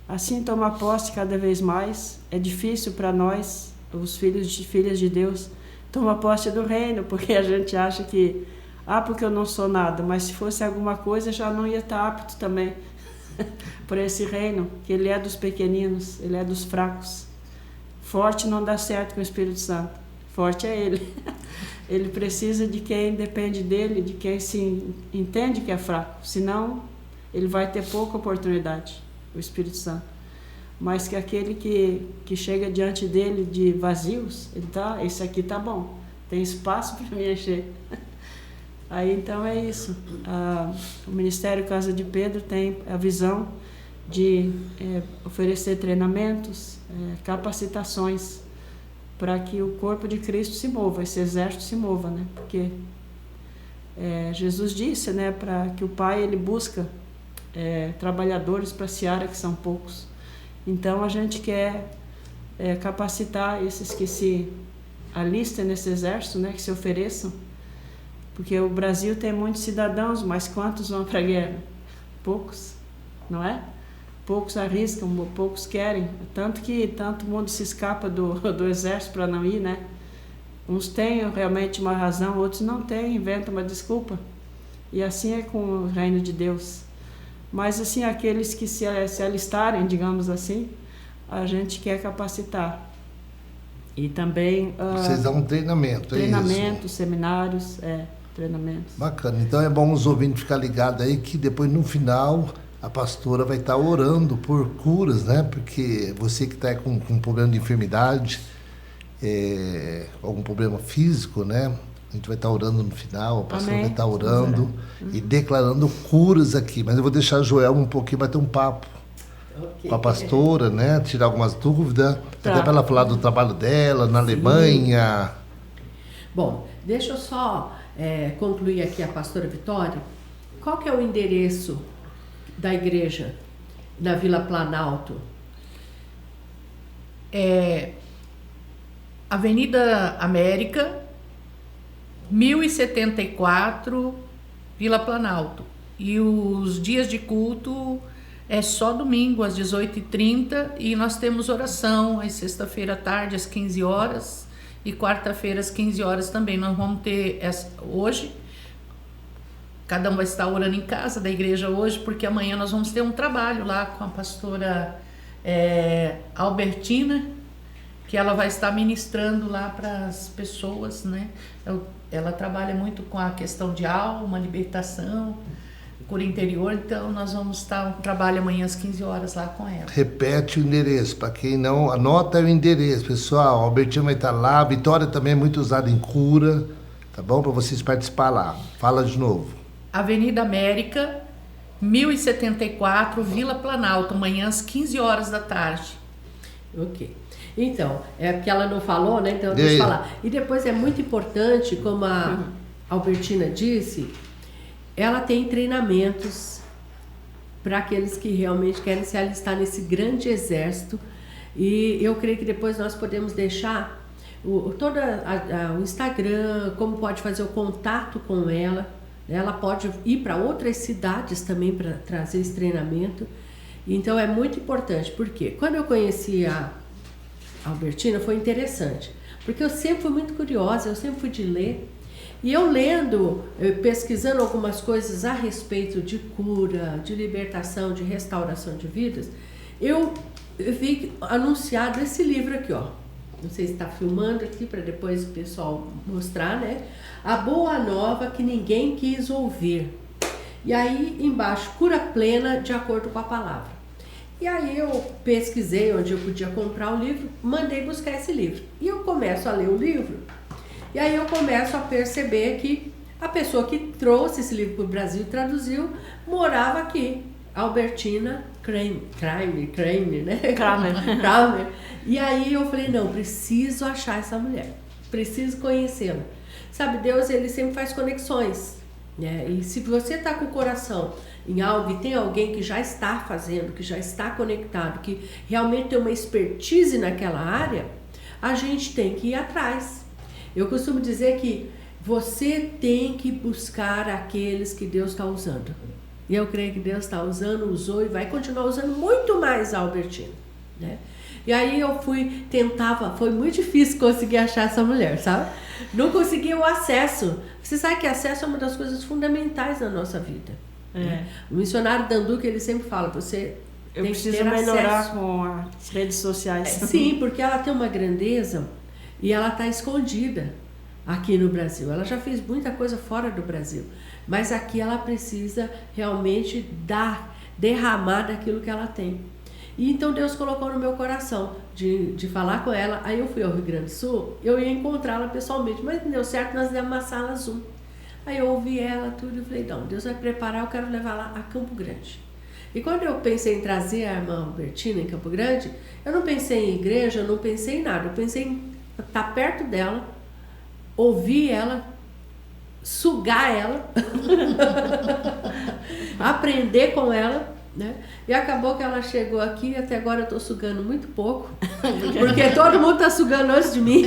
C: assim tomar posse cada vez mais. É difícil para nós, os filhos e filhas de Deus, tomar posse do reino, porque a gente acha que, porque eu não sou nada, mas se fosse alguma coisa já não ia estar apto também para esse reino, que ele é dos pequeninos, ele é dos fracos. Forte não dá certo com o Espírito Santo, forte é ele. Ele precisa de quem depende dele, de quem se entende que é fraco. Senão, ele vai ter pouca oportunidade, o Espírito Santo. Mas que aquele que chega diante dele de vazios, esse aqui tá bom, tem espaço para me encher. Aí então é isso. O Ministério Casa de Pedro tem a visão de oferecer treinamentos, capacitações, para que o corpo de Cristo se mova, esse exército se mova, né? Porque Jesus disse, né, para que o Pai ele busca trabalhadores para a seara, que são poucos. Então a gente quer capacitar esses que se alistem nesse exército, né, que se ofereçam, porque o Brasil tem muitos cidadãos, mas quantos vão para a guerra? Poucos, não é? Poucos arriscam, poucos querem, tanto que tanto mundo se escapa do exército para não ir, né? Uns têm realmente uma razão, outros não têm, inventam uma desculpa. E assim é com o reino de Deus. Mas assim, aqueles que se alistarem, digamos assim, a gente quer capacitar. E também...
B: Vocês dão um treinamento, é isso?
C: Seminários, treinamentos.
B: Bacana. Então é bom os ouvintes ficar ligados aí que depois no final a pastora vai estar orando por curas, né? Porque você que está com problema de enfermidade, algum problema físico, né? A gente vai estar orando no final, a pastora vai estar orando e declarando curas aqui. Mas eu vou deixar a Joelma um pouquinho, vai ter um papo com a pastora, né? Tirar algumas dúvidas, até para ela falar do trabalho dela na Alemanha.
D: Bom, deixa eu só concluir aqui a pastora Vitória. Qual que é o endereço da igreja na Vila Planalto?
E: Avenida América, 1074, Vila Planalto. E os dias de culto é só domingo, às 18h30, e nós temos oração às sexta-feira à tarde, às 15 horas, e quarta-feira às 15 horas também. Nós vamos ter hoje, cada um vai estar orando em casa da igreja hoje, porque amanhã nós vamos ter um trabalho lá com a pastora Albertina, que ela vai estar ministrando lá para as pessoas, né? Ela trabalha muito com a questão de alma, libertação, cura interior, então nós vamos estar um trabalho amanhã às 15 horas lá com ela.
B: Repete o endereço, para quem não anota o endereço, pessoal. A Albertina vai estar lá, a Vitória também é muito usada em cura, tá bom? Para vocês participar lá. Fala de novo.
E: Avenida América, 1074, Vila Planalto, amanhã às 15 horas da tarde.
D: Ok. Então, é porque ela não falou, né? Então deixa eu falar. E depois é muito importante, como a Albertina disse, ela tem treinamentos para aqueles que realmente querem se alistar nesse grande exército. E eu creio que depois nós podemos deixar o Instagram, como pode fazer o contato com ela. Ela pode ir para outras cidades também para trazer esse treinamento. Então é muito importante, porque quando eu conheci a Albertina foi interessante, porque eu sempre fui muito curiosa, eu sempre fui de ler, e eu lendo, pesquisando algumas coisas a respeito de cura, de libertação, de restauração de vidas, eu vi anunciado esse livro aqui, ó. Não sei se está filmando aqui para depois o pessoal mostrar, né? A Boa Nova que Ninguém Quis Ouvir. E aí embaixo, cura plena de acordo com a palavra. E aí eu pesquisei onde eu podia comprar o livro, mandei buscar esse livro. E eu começo a ler o livro, e aí eu começo a perceber que a pessoa que trouxe esse livro para o Brasil e traduziu, morava aqui. Albertina Kramer, né? Kramer. E aí eu falei, não, preciso achar essa mulher, preciso conhecê-la. Sabe, Deus, ele sempre faz conexões, né? E se você está com o coração em algo e tem alguém que já está fazendo, que já está conectado, que realmente tem uma expertise naquela área, a gente tem que ir atrás. Eu costumo dizer que você tem que buscar aqueles que Deus está usando. E eu creio que Deus está usando, usou e vai continuar usando muito mais a Albertina, né? E aí eu foi muito difícil conseguir achar essa mulher, sabe? Não conseguia o acesso. Você sabe que acesso é uma das coisas fundamentais na nossa vida. Né? O missionário Danduque, ele sempre fala,
C: eu preciso melhorar com as redes sociais.
D: Sim, porque ela tem uma grandeza e ela está escondida aqui no Brasil. Ela já fez muita coisa fora do Brasil, mas aqui ela precisa realmente derramar daquilo que ela tem. E então Deus colocou no meu coração de falar com ela. Aí eu fui ao Rio Grande do Sul, eu ia encontrá-la pessoalmente, mas não deu certo, nós demos uma sala Zoom. Aí eu ouvi ela tudo e falei, não, Deus vai preparar, eu quero levar lá a Campo Grande. E quando eu pensei em trazer a irmã Albertina em Campo Grande, eu não pensei em igreja, eu não pensei em nada, eu pensei em estar perto dela, ouvir ela sugar ela, aprender com ela, né? E acabou que ela chegou aqui e até agora eu estou sugando muito pouco, porque todo mundo está sugando antes de mim.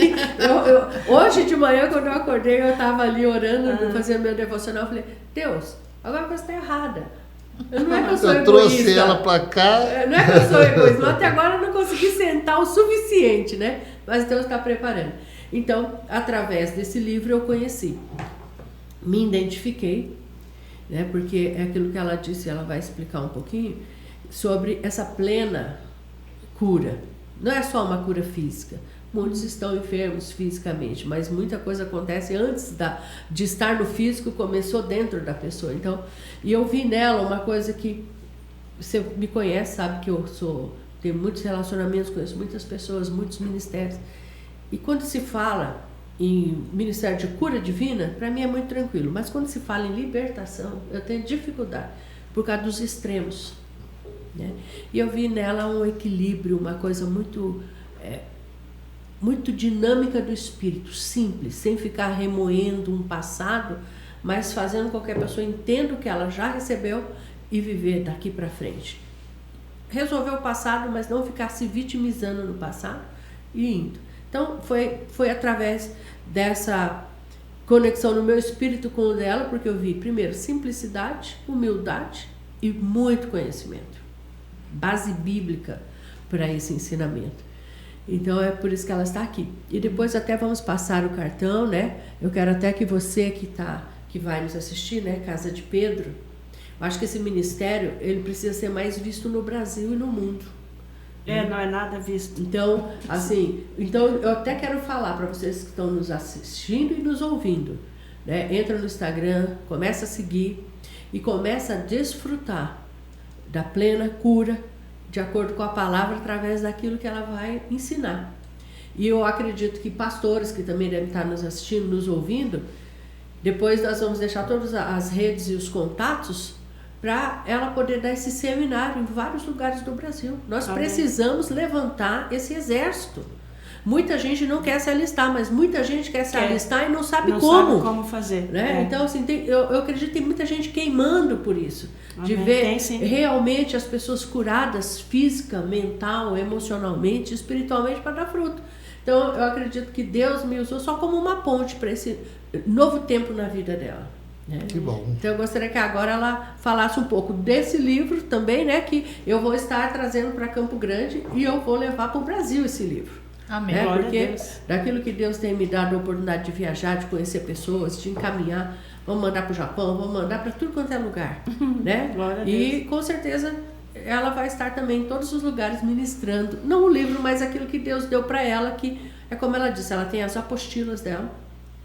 D: Hoje de manhã, quando eu acordei, eu estava ali orando, fazendo meu devocional, eu falei, Deus, agora a coisa está errada. Não é que eu sou egoísta.
B: Trouxe ela para cá.
D: Não é que eu sou egoísta, até agora eu não consegui sentar o suficiente, né? Mas Deus está preparando. Então, através desse livro eu conheci, me identifiquei, né? Porque é aquilo que ela disse, ela vai explicar um pouquinho sobre essa plena cura. Não é só uma cura física. Muitos estão enfermos fisicamente, mas muita coisa acontece antes de estar no físico, começou dentro da pessoa. Então, e eu vi nela uma coisa que você me conhece, sabe que eu tenho muitos relacionamentos, conheço muitas pessoas, muitos ministérios. E quando se fala em ministério de cura divina, para mim é muito tranquilo. Mas quando se fala em libertação, eu tenho dificuldade por causa dos extremos, né? E eu vi nela um equilíbrio, uma coisa muito dinâmica do espírito, simples, sem ficar remoendo um passado, mas fazendo com que a pessoa entenda o que ela já recebeu e viver daqui para frente. Resolver o passado, mas não ficar se vitimizando no passado e indo. Então, foi através dessa conexão no meu espírito com o dela, porque eu vi, primeiro, simplicidade, humildade e muito conhecimento. Base bíblica para esse ensinamento. Então, é por isso que ela está aqui. E depois até vamos passar o cartão, né? Eu quero até que você que vai nos assistir, né? Casa de Pedro, eu acho que esse ministério, ele precisa ser mais visto no Brasil e no mundo.
C: Não é nada visto.
D: Então, assim, eu até quero falar para vocês que estão nos assistindo e nos ouvindo, né? Entra no Instagram, começa a seguir e começa a desfrutar da plena cura, de acordo com a palavra, através daquilo que ela vai ensinar. E eu acredito que pastores que também devem estar nos assistindo, nos ouvindo, depois nós vamos deixar todas as redes e os contatos para ela poder dar esse seminário em vários lugares do Brasil. Nós precisamos levantar esse exército. Muita gente não quer se alistar, mas muita gente quer se alistar e não sabe como
C: fazer.
D: Né? Então, assim, eu acredito que tem muita gente queimando por isso. De ver realmente as pessoas curadas física, mental, emocionalmente, espiritualmente para dar fruto. Então, eu acredito que Deus me usou só como uma ponte para esse novo tempo na vida dela. Né?
B: Que bom.
D: Então eu gostaria que agora ela falasse um pouco desse livro também, né? Que eu vou estar trazendo para Campo Grande e eu vou levar para o Brasil esse livro.
E: Amém.
D: Né? Porque daquilo que Deus tem me dado a oportunidade de viajar, de conhecer pessoas, de encaminhar, vamos mandar para o Japão, vamos mandar para tudo quanto é lugar. Né?
C: Glória a Deus.
D: E com certeza ela vai estar também em todos os lugares ministrando, não o livro, mas aquilo que Deus deu para ela, que é como ela disse, ela tem as apostilas dela,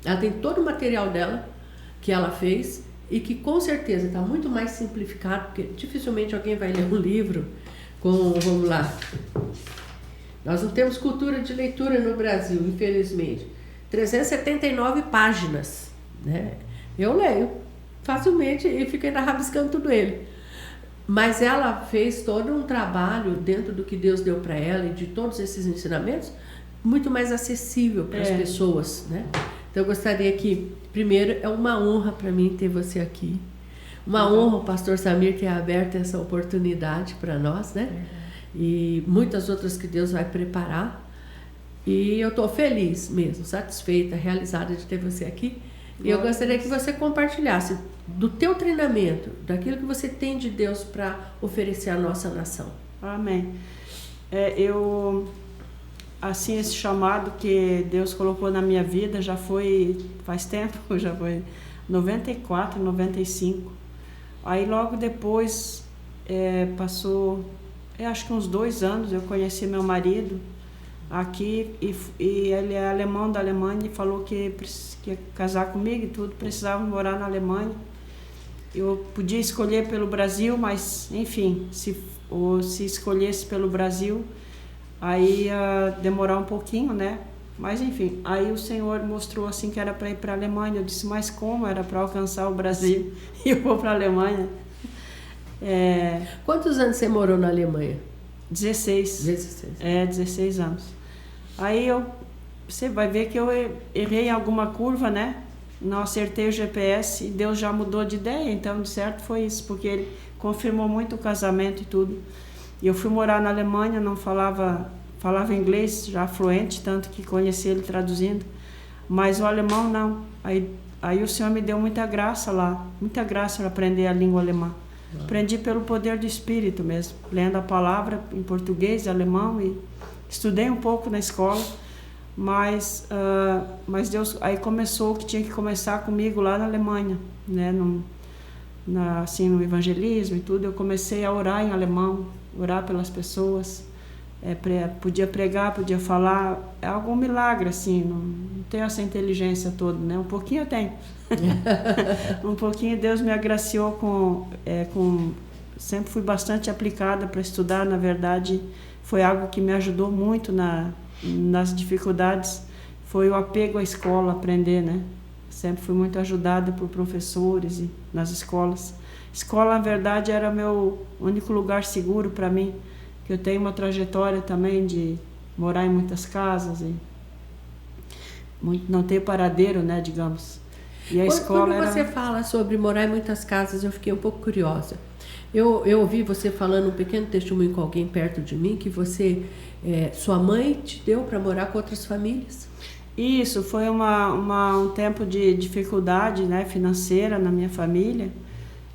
D: ela tem todo o material dela, que ela fez e que com certeza está muito mais simplificado, porque dificilmente alguém vai ler um livro com, vamos lá, nós não temos cultura de leitura no Brasil, infelizmente, 379 páginas, né? Eu leio facilmente e fico ainda rabiscando tudo ele, mas ela fez todo um trabalho dentro do que Deus deu para ela e de todos esses ensinamentos, muito mais acessível para as pessoas, né? Então eu gostaria que, primeiro, é uma honra para mim ter você aqui. Uma honra o pastor Samir ter aberto essa oportunidade para nós, né? E muitas outras que Deus vai preparar. E eu estou feliz mesmo, satisfeita, realizada de ter você aqui. E eu gostaria que você compartilhasse do teu treinamento, daquilo que você tem de Deus para oferecer à nossa nação.
C: Amém. Assim, esse chamado que Deus colocou na minha vida já foi faz tempo, já foi 94, 95. Aí logo depois passou, acho que uns 2 anos, eu conheci meu marido aqui e ele é alemão da Alemanha e falou que ia casar comigo e tudo, precisava morar na Alemanha. Eu podia escolher pelo Brasil, mas enfim, se escolhesse pelo Brasil, aí ia demorar um pouquinho, né? Mas enfim, aí o Senhor mostrou assim que era para ir para a Alemanha. Eu disse, mas como? Era para alcançar o Brasil e eu vou para a Alemanha.
D: Quantos anos você morou na Alemanha?
C: 16. 16 anos. Aí você vai ver que eu errei em alguma curva, né? não acertei o GPS e Deus já mudou de ideia, então de certo foi isso, porque Ele confirmou muito o casamento e tudo. E eu fui morar na Alemanha, não falava inglês já fluente, tanto que conheci Ele traduzindo, mas o alemão não. Aí o Senhor me deu muita graça lá, muita graça para aprender a língua alemã. Aprendi pelo poder do Espírito mesmo, lendo a palavra em português e alemão, e estudei um pouco na escola, mas Deus aí começou o que tinha que começar comigo lá na Alemanha, né? No evangelismo e tudo. Eu comecei a orar em alemão, orar pelas pessoas, podia pregar, podia falar, é algum milagre assim, não tenho essa inteligência toda, né? Um pouquinho eu tenho. Um pouquinho Deus me agraciou com sempre fui bastante aplicada para estudar, na verdade foi algo que me ajudou muito nas dificuldades, foi o apego à escola, aprender, né? Sempre fui muito ajudada por professores e nas escolas. Escola, na verdade, era meu único lugar seguro para mim, que eu tenho uma trajetória também de morar em muitas casas e não ter paradeiro, né, digamos. E a escola
D: quando você fala sobre morar em muitas casas, eu fiquei um pouco curiosa. Eu ouvi você falando um pequeno testemunho com alguém perto de mim, que sua mãe te deu para morar com outras famílias.
C: Isso, foi um tempo de dificuldade, né, financeira na minha família.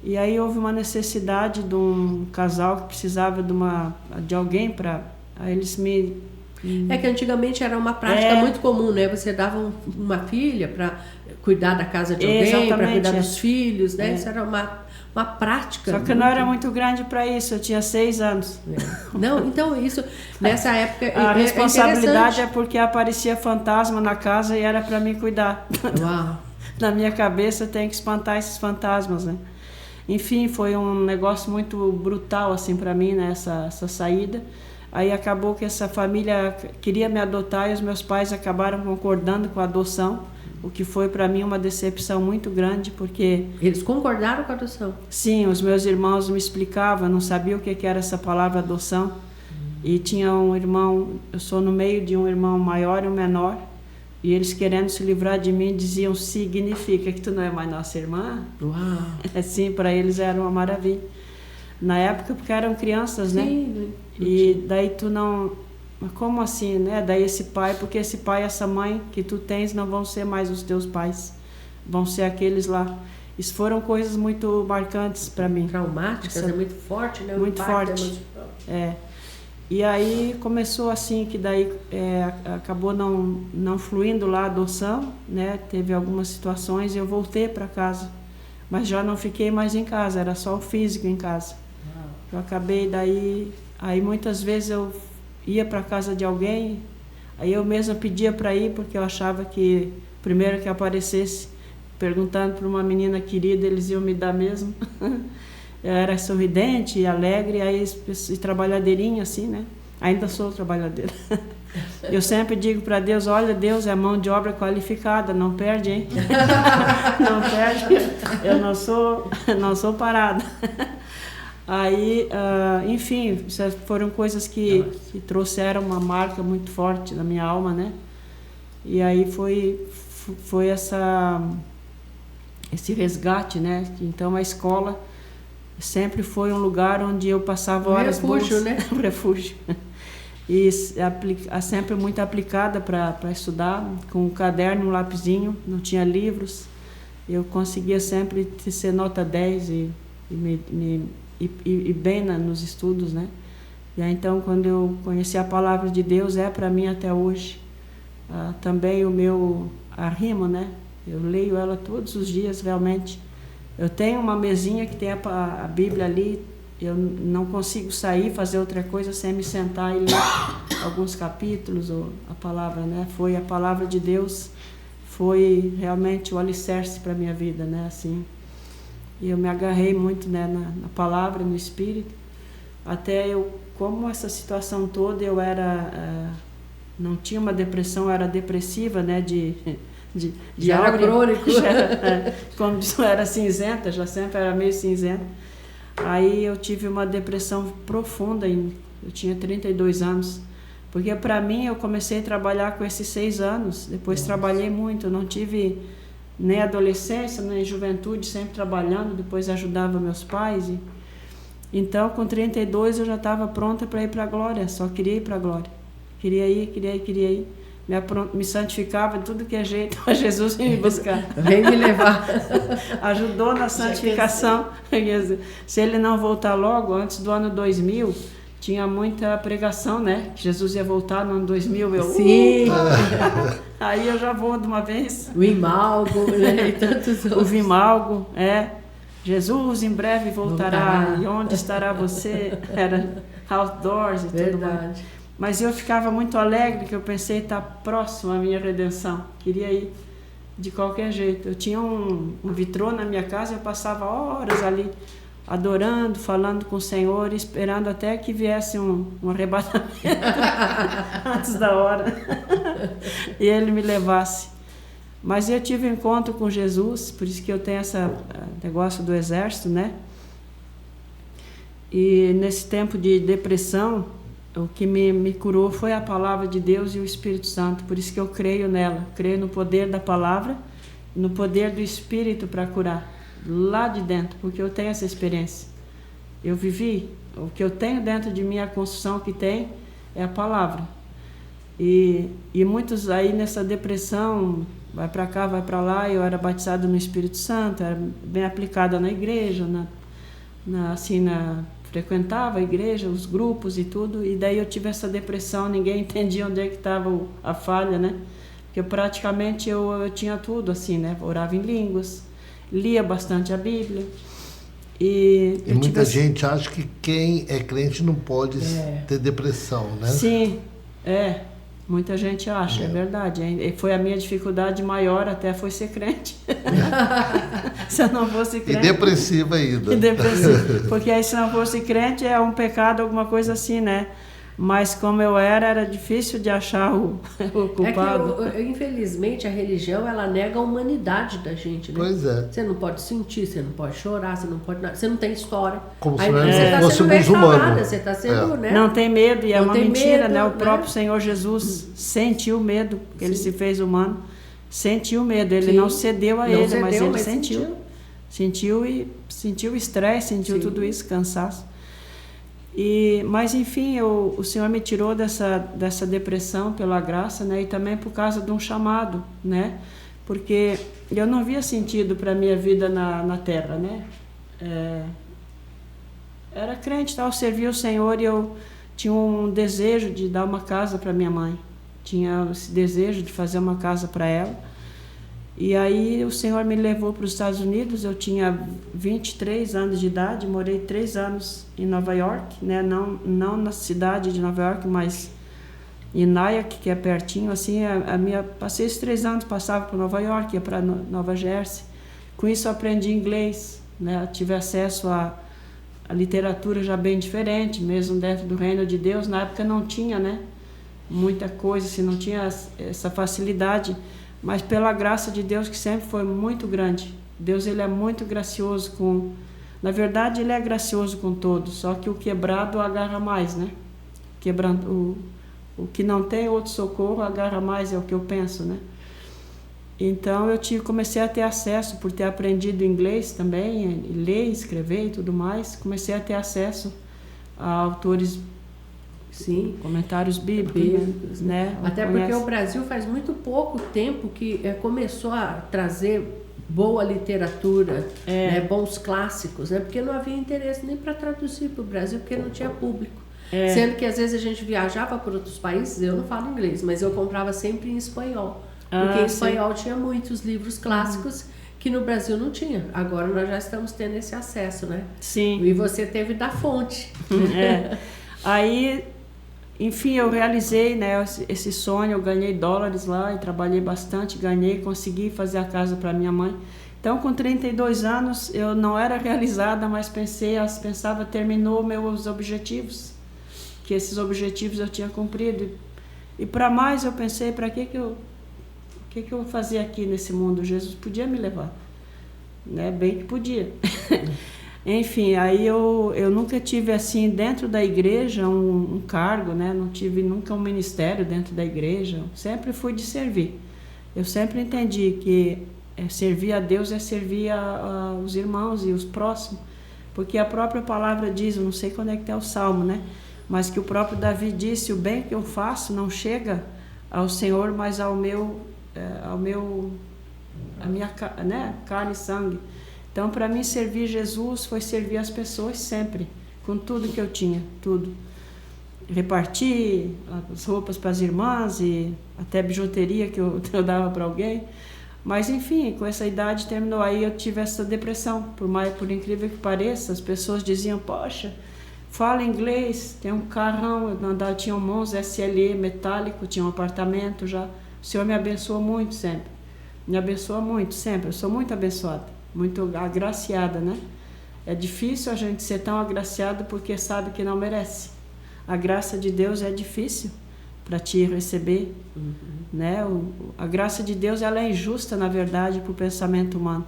C: E aí houve uma necessidade de um casal que precisava de alguém para... Eles me...
D: É que antigamente era uma prática muito comum, né? Você dava uma filha para cuidar da casa de alguém, para cuidar dos filhos, né? Isso era uma prática.
C: Só que eu não era muito grande para isso, eu tinha 6 anos.
D: Não, então isso, nessa época...
C: A responsabilidade é porque aparecia fantasma na casa e era para mim cuidar.
D: Uau.
C: Na minha cabeça eu tenho que espantar esses fantasmas, né? Enfim, foi um negócio muito brutal assim para mim, né? Essa saída. Aí acabou que essa família queria me adotar e os meus pais acabaram concordando com a adoção, o que foi para mim uma decepção muito grande, porque...
D: Eles concordaram com a adoção?
C: Sim, os meus irmãos me explicavam, não sabia o que era essa palavra adoção. E tinha um irmão, eu sou no meio de um irmão maior e um menor, e eles querendo se livrar de mim diziam, significa que tu não é mais nossa irmã?
D: Uau!
C: Assim, para eles era uma maravilha. Na época, porque eram crianças, né?
D: Sim.
C: E daí tu não... Como assim, né? Daí esse pai, porque esse pai e essa mãe que tu tens não vão ser mais os teus pais. Vão ser aqueles lá. Isso foram coisas muito marcantes para mim.
D: Traumáticas, é muito forte, né?
C: Muito forte. E aí começou assim, que daí acabou não fluindo lá a adoção, né? Teve algumas situações e eu voltei para casa. Mas já não fiquei mais em casa, era só o físico em casa. Eu acabei daí... Aí muitas vezes eu ia para casa de alguém, aí eu mesma pedia para ir, porque eu achava que primeiro que aparecesse, perguntando para uma menina querida, eles iam me dar mesmo. Eu era sorridente e alegre, aí e trabalhadeirinha assim, né? Ainda sou trabalhadeira. Eu sempre digo para Deus, olha, Deus é mão de obra qualificada, não perde, hein? Não perde, eu não sou parada. Aí, enfim, foram coisas que trouxeram uma marca muito forte na minha alma, né? E aí foi esse resgate, né? Então a escola sempre foi um lugar onde eu passava horas
D: refúgio,
C: boas,
D: né?
C: Um refúgio. E sempre muito aplicada para estudar, com um caderno, um lapisinho, não tinha livros. Eu conseguia sempre ser nota 10 e bem nos estudos, né? E aí, então, quando eu conheci a palavra de Deus, para mim até hoje. Também a rima, né? Eu leio ela todos os dias, realmente. Eu tenho uma mesinha que tem a Bíblia ali, eu não consigo sair, fazer outra coisa sem me sentar e ler alguns capítulos, ou a palavra, né? A palavra de Deus foi realmente o alicerce para a minha vida, né? Assim, e eu me agarrei muito, né, na palavra, no Espírito, até como essa situação toda, eu não tinha uma depressão, eu era depressiva, né,
D: já era crônico.
C: Como diz, eu era cinzenta, já sempre era meio cinzenta. Aí eu tive uma depressão profunda, eu tinha 32 anos, porque para mim eu comecei a trabalhar com esses 6 anos, depois trabalhei muito, eu não tive nem adolescência, nem juventude, sempre trabalhando, depois ajudava meus pais. Então, com 32 eu já estava pronta para ir para a glória, só queria ir para a glória. Queria ir. Me santificava de tudo que é jeito, para Jesus vir me buscar.
D: Vem me levar.
C: Ajudou na santificação. Se ele não voltar logo, antes do ano 2000, tinha muita pregação, né? Que Jesus ia voltar no ano 2000.
D: Sim.
C: Aí eu já vou de uma vez.
D: O Imalgo, né? E tantos outros.
C: O Vimalgo, Jesus em breve voltará. E onde estará você? Era outdoors e tudo mais. Mas eu ficava muito alegre, que eu pensei estar próximo à minha redenção. Queria ir de qualquer jeito. Eu tinha um vitrô na minha casa, eu passava horas ali adorando, falando com o Senhor, esperando até que viesse um arrebatamento antes da hora e Ele me levasse. Mas eu tive um encontro com Jesus, por isso que eu tenho esse negócio do exército, né? E nesse tempo de depressão, o que me curou foi a palavra de Deus e o Espírito Santo. Por isso que eu creio nela. Creio no poder da palavra, no poder do Espírito para curar. Lá de dentro, porque eu tenho essa experiência. Eu vivi. O que eu tenho dentro de mim, a construção que tem, é a palavra. E muitos aí nessa depressão, vai para cá, vai para lá. Eu era batizada no Espírito Santo, era bem aplicada na igreja, frequentava a igreja, os grupos e tudo, e daí eu tive essa depressão, ninguém entendia onde é que estava a falha, né? Porque praticamente eu tinha tudo assim, né? Orava em línguas, lia bastante a Bíblia. E
B: muita gente acha que quem é crente não pode ter depressão, né?
C: Sim, muita gente acha, é verdade. E foi a minha dificuldade maior, até foi ser crente. Se eu não fosse crente...
B: E depressiva ainda.
C: Porque aí se não fosse crente é um pecado, alguma coisa assim, né? Mas como eu era difícil de achar o culpado.
D: É que, infelizmente, a religião, ela nega a humanidade da gente, né?
B: Pois é.
D: Você não pode sentir, você não pode chorar, você não pode nada, você não tem história.
B: Como
D: aí,
B: se
D: você está
B: fosse
D: sendo
B: muçulmano.
D: Você está sendo, né?
C: Não tem medo, e é uma mentira, né? O
D: né?
C: próprio Senhor Jesus sentiu medo, que Ele se fez humano. Sentiu medo, Ele não cedeu a Ele, mas Ele sentiu. Sentiu estresse, sentiu tudo isso, cansaço. Mas enfim, o Senhor me tirou dessa depressão pela graça, né? E também por causa de um chamado, né? Porque eu não via sentido para a minha vida na terra, né? Era crente, tal, servia o Senhor, e eu tinha um desejo de dar uma casa para minha mãe. Tinha esse desejo de fazer uma casa para ela. E aí o Senhor me levou para os Estados Unidos. Eu tinha 23 anos de idade, morei 3 anos em Nova York, né? Não na cidade de Nova York, mas em Nyack, que é pertinho, assim. Passei esses 3 anos, passava para Nova York, ia para Nova Jersey. Com isso eu aprendi inglês, né? Tive acesso a literatura já bem diferente, mesmo dentro do reino de Deus. Na época não tinha, né? Muita coisa, assim, não tinha essa facilidade. Mas pela graça de Deus, que sempre foi muito grande. Deus, Ele é muito gracioso com... Na verdade, Ele é gracioso com todos, só que o quebrado agarra mais, né? O que não tem outro socorro agarra mais, é o que eu penso, né? Então, comecei a ter acesso, por ter aprendido inglês também, ler, escrever e tudo mais, comecei a ter acesso a autores...
D: Sim.
C: Comentários bíblicos, né?
D: Até porque o Brasil faz muito pouco tempo que começou a trazer boa literatura, né? Bons clássicos, né? Porque não havia interesse nem para traduzir para o Brasil, porque não tinha público. Sendo que às vezes a gente viajava para outros países, eu não falo inglês, mas eu comprava sempre em espanhol. Porque em espanhol tinha muitos livros clássicos que no Brasil não tinha. Agora nós já estamos tendo esse acesso, né?
C: Sim.
D: E você teve da fonte.
C: Aí... Enfim, eu realizei, né, esse sonho, eu ganhei dólares lá e trabalhei bastante, consegui fazer a casa para minha mãe. Então, com 32 anos, eu não era realizada, mas pensava, terminou meus objetivos, que esses objetivos eu tinha cumprido. E para mais eu pensei, para que eu vou fazer aqui nesse mundo? Jesus podia me levar, né? Bem que podia. Enfim, aí eu nunca tive assim dentro da igreja um cargo, né? Não tive nunca um ministério dentro da igreja, sempre fui de servir. Eu sempre entendi que servir a Deus é servir os irmãos e os próximos. Porque a própria palavra diz, eu não sei quando é que está o Salmo, né? Mas que o próprio Davi disse, o bem que eu faço não chega ao Senhor, mas a minha, né, carne e sangue. Então, para mim, servir Jesus foi servir as pessoas sempre, com tudo que eu tinha, tudo. Repartir as roupas para as irmãs e até bijuteria que eu dava para alguém. Mas, enfim, com essa idade terminou. Aí eu tive essa depressão, por incrível que pareça. As pessoas diziam, poxa, fala inglês, tem um carrão, eu tinha um Monza SLE metálico, tinha um apartamento já. O Senhor me abençoou muito sempre. Me abençoa muito sempre. Eu sou muito abençoada, muito agraciada, né? É difícil a gente ser tão agraciado porque sabe que não merece. A graça de Deus é difícil para te receber, né? A graça de Deus, ela é injusta, na verdade, para o pensamento humano.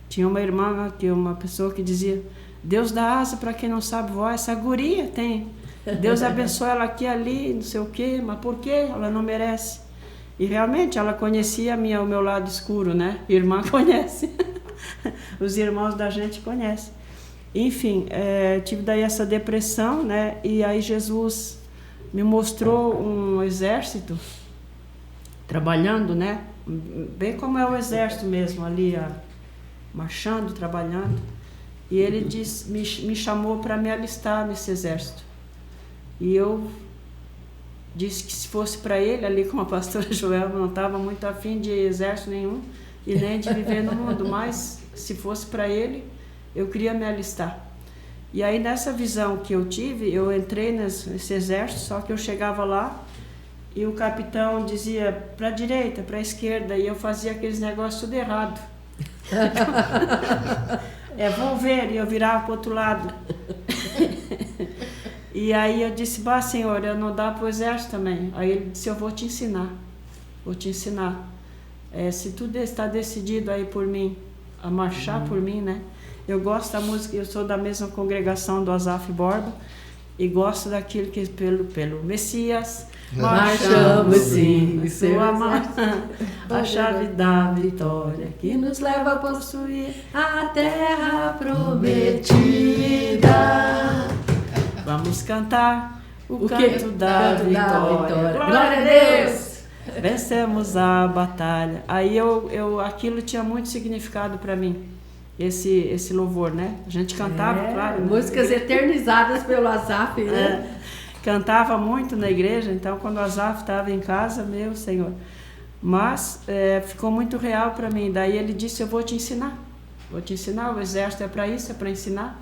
C: Tinha uma irmã, uma pessoa que dizia, Deus dá asa para quem não sabe voar. Essa guria tem. Deus abençoa ela aqui, ali, não sei o quê, mas por quê? Ela não merece. E realmente ela conhecia o meu lado escuro, né? Irmã conhece. Os irmãos da gente conhecem. Enfim, tive daí essa depressão, né? E aí Jesus me mostrou um exército trabalhando, né? Bem como é o exército mesmo, ali marchando, trabalhando. E ele me chamou para me alistar nesse exército. E eu disse que se fosse para ele, ali com a pastora Joelma, não estava muito afim de exército nenhum e nem de viver no mundo, mas se fosse para ele, eu queria me alistar. E aí nessa visão que eu tive, eu entrei nesse exército, só que eu chegava lá e o capitão dizia para a direita, para a esquerda, e eu fazia aqueles negócios tudo errado. Vão ver, e eu virava para o outro lado. E aí eu disse, Senhor, eu não dá para o exército também. Aí ele disse, eu vou te ensinar. Se tudo está decidido aí por mim, a marchar por mim, né? Eu gosto da música, eu sou da mesma congregação do Asaf Borba e gosto daquilo que pelo Messias marchamos sim, sua marcha, a chave da vitória que nos leva a possuir a terra prometida. Vamos cantar o canto da vitória. Glória a Deus! Vencemos a batalha. Aí aquilo tinha muito significado para mim. Esse louvor, né? A gente cantava, claro. Né?
D: Músicas eternizadas pelo Asaf, né?
C: Cantava muito na igreja, então quando o Asaf estava em casa, meu Senhor. Mas ficou muito real para mim. Daí ele disse, eu vou te ensinar, o exército é para isso, é para ensinar.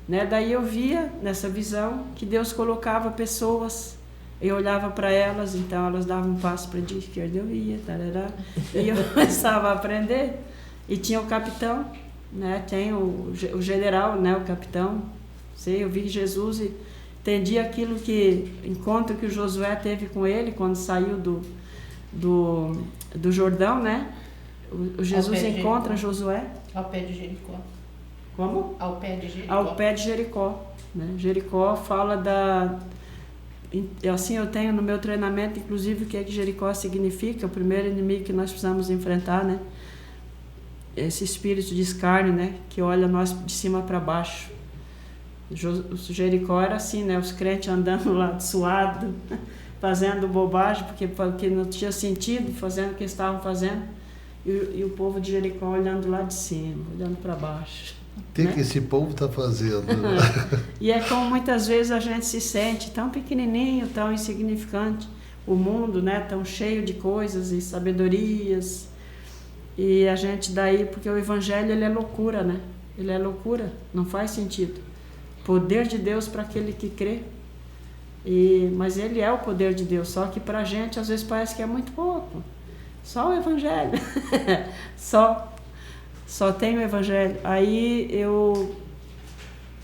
C: Né? Daí eu via nessa visão que Deus colocava pessoas, eu olhava para elas, então elas davam um passo para a esquerda, eu ia, tarará, e eu começava a aprender. E tinha o capitão, né? Tem o general, né? O capitão. Eu vi Jesus e entendi aquilo encontro que o Josué teve com ele quando saiu do Jordão, né? O Jesus encontra Josué.
E: Ao pé de Jericó.
C: Como?
E: Ao pé de Jericó.
C: Ao pé de Jericó. Né? Jericó fala assim, eu tenho no meu treinamento, inclusive, o que Jericó significa, o primeiro inimigo que nós precisamos enfrentar, né? Esse espírito de escárnio, né? Que olha nós de cima para baixo. O Jericó era assim, né? Os crentes andando lá suado, fazendo bobagem, porque não tinha sentido, fazendo o que estavam fazendo. E o povo de Jericó olhando lá de cima, olhando para baixo.
B: O que esse povo está fazendo?
C: E é como muitas vezes a gente se sente tão pequenininho, tão insignificante. O mundo, né? Tão cheio de coisas e sabedorias. E a gente daí, porque o evangelho ele é loucura, né? Ele é loucura, não faz sentido. Poder de Deus para aquele que crê. Mas ele é o poder de Deus, só que para a gente às vezes parece que é muito pouco. Só o evangelho. Só tem o evangelho. Aí eu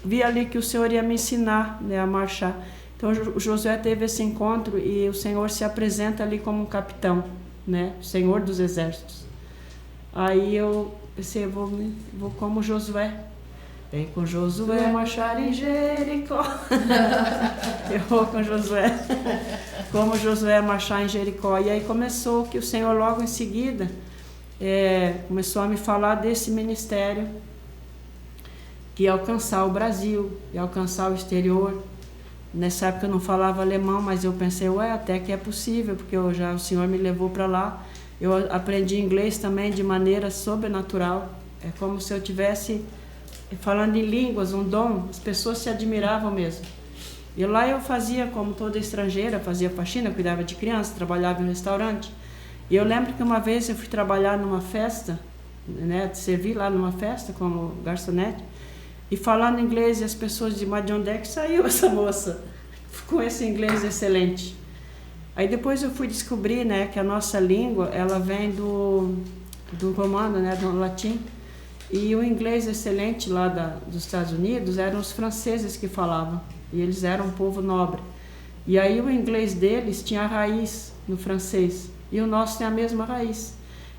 C: vi ali que o Senhor ia me ensinar, né, a marchar. Então o Josué teve esse encontro e o Senhor se apresenta ali como um capitão, né? O Senhor dos exércitos. Aí eu pensei, eu vou como Josué. Vem com Josué marchar em Jericó. Eu vou com Josué. Como Josué marchar em Jericó. E aí começou que o Senhor logo em seguida, começou a me falar desse ministério que ia alcançar o Brasil, ia alcançar o exterior. Nessa época eu não falava alemão, mas eu pensei, até que é possível, porque o Senhor me levou para lá. Eu aprendi inglês também de maneira sobrenatural. É como se eu estivesse falando em línguas, um dom. As pessoas se admiravam mesmo. E lá eu fazia, como toda estrangeira, fazia faxina, cuidava de crianças, trabalhava em um restaurante. E eu lembro que uma vez eu fui trabalhar numa festa, né, servi lá numa festa como garçonete, e falando inglês, e as pessoas diziam, mas de onde é que saiu essa moça com esse inglês excelente? Aí depois eu fui descobrir, né, que a nossa língua, ela vem do romano, né, do latim, e o inglês excelente lá dos Estados Unidos eram os franceses que falavam, e eles eram um povo nobre. E aí o inglês deles tinha a raiz no francês, e o nosso tem a mesma raiz.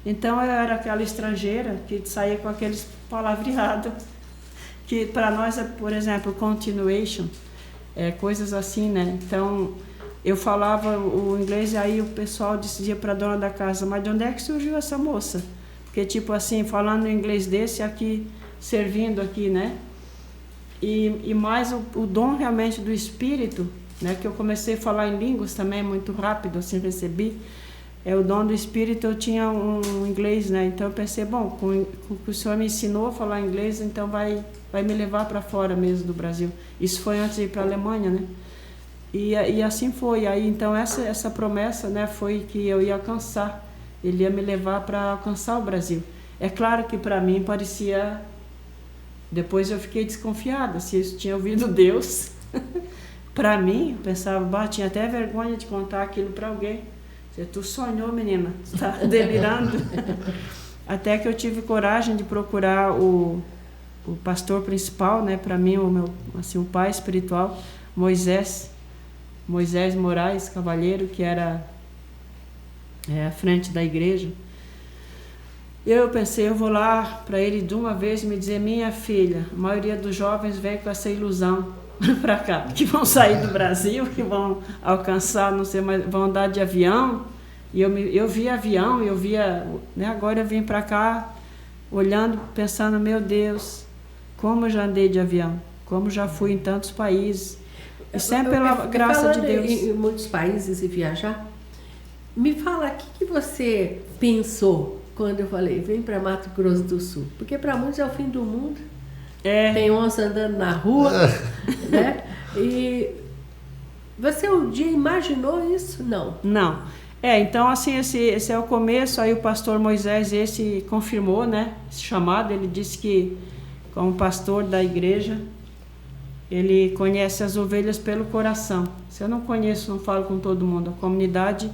C: Então eu era aquela estrangeira que saía com aqueles palavreados, que para nós é, por exemplo, continuation, coisas assim, né? Então eu falava o inglês e aí o pessoal dizia para a dona da casa, mas de onde é que surgiu essa moça? Porque tipo assim, falando inglês desse aqui, servindo aqui, né? E mais o dom realmente do Espírito, né? Que eu comecei a falar em línguas também muito rápido, assim recebi. O dom do Espírito, eu tinha um inglês, né? Então eu pensei, bom, com o que o Senhor me ensinou a falar inglês, então vai me levar para fora mesmo do Brasil. Isso foi antes de ir para a Alemanha, né? E assim foi. Aí então essa promessa, né, foi que eu ia alcançar. Ele ia me levar para alcançar o Brasil. É claro que para mim parecia... Depois eu fiquei desconfiada se isso tinha ouvido Deus. Para mim, eu pensava, tinha até vergonha de contar aquilo para alguém. Tu sonhou, menina, tu tá delirando. Até que eu tive coragem de procurar o pastor principal, né, para mim, o meu, assim, o pai espiritual, Moisés Moraes Cavalheiro, que era à frente da igreja. Eu pensei, eu vou lá para ele de uma vez me dizer, minha filha, a maioria dos jovens vem com essa ilusão para cá, que vão sair do Brasil, que vão alcançar, não sei mais, vão andar de avião. E eu via avião, eu via, né, agora eu vim para cá olhando, pensando, meu Deus, como eu já andei de avião, como já fui em tantos países, e sempre pela graça de Deus.
D: Em muitos países e viajar, me fala, o que você pensou quando eu falei, vem para Mato Grosso do Sul? Porque para muitos é o fim do mundo. Tem onça andando na rua, né? E você um dia imaginou isso? Não.
C: Não. Então assim, esse é o começo. Aí o pastor Moisés, esse confirmou, né, esse chamado. Ele disse que, como pastor da igreja, ele conhece as ovelhas pelo coração. Se eu não conheço, não falo com todo mundo. A comunidade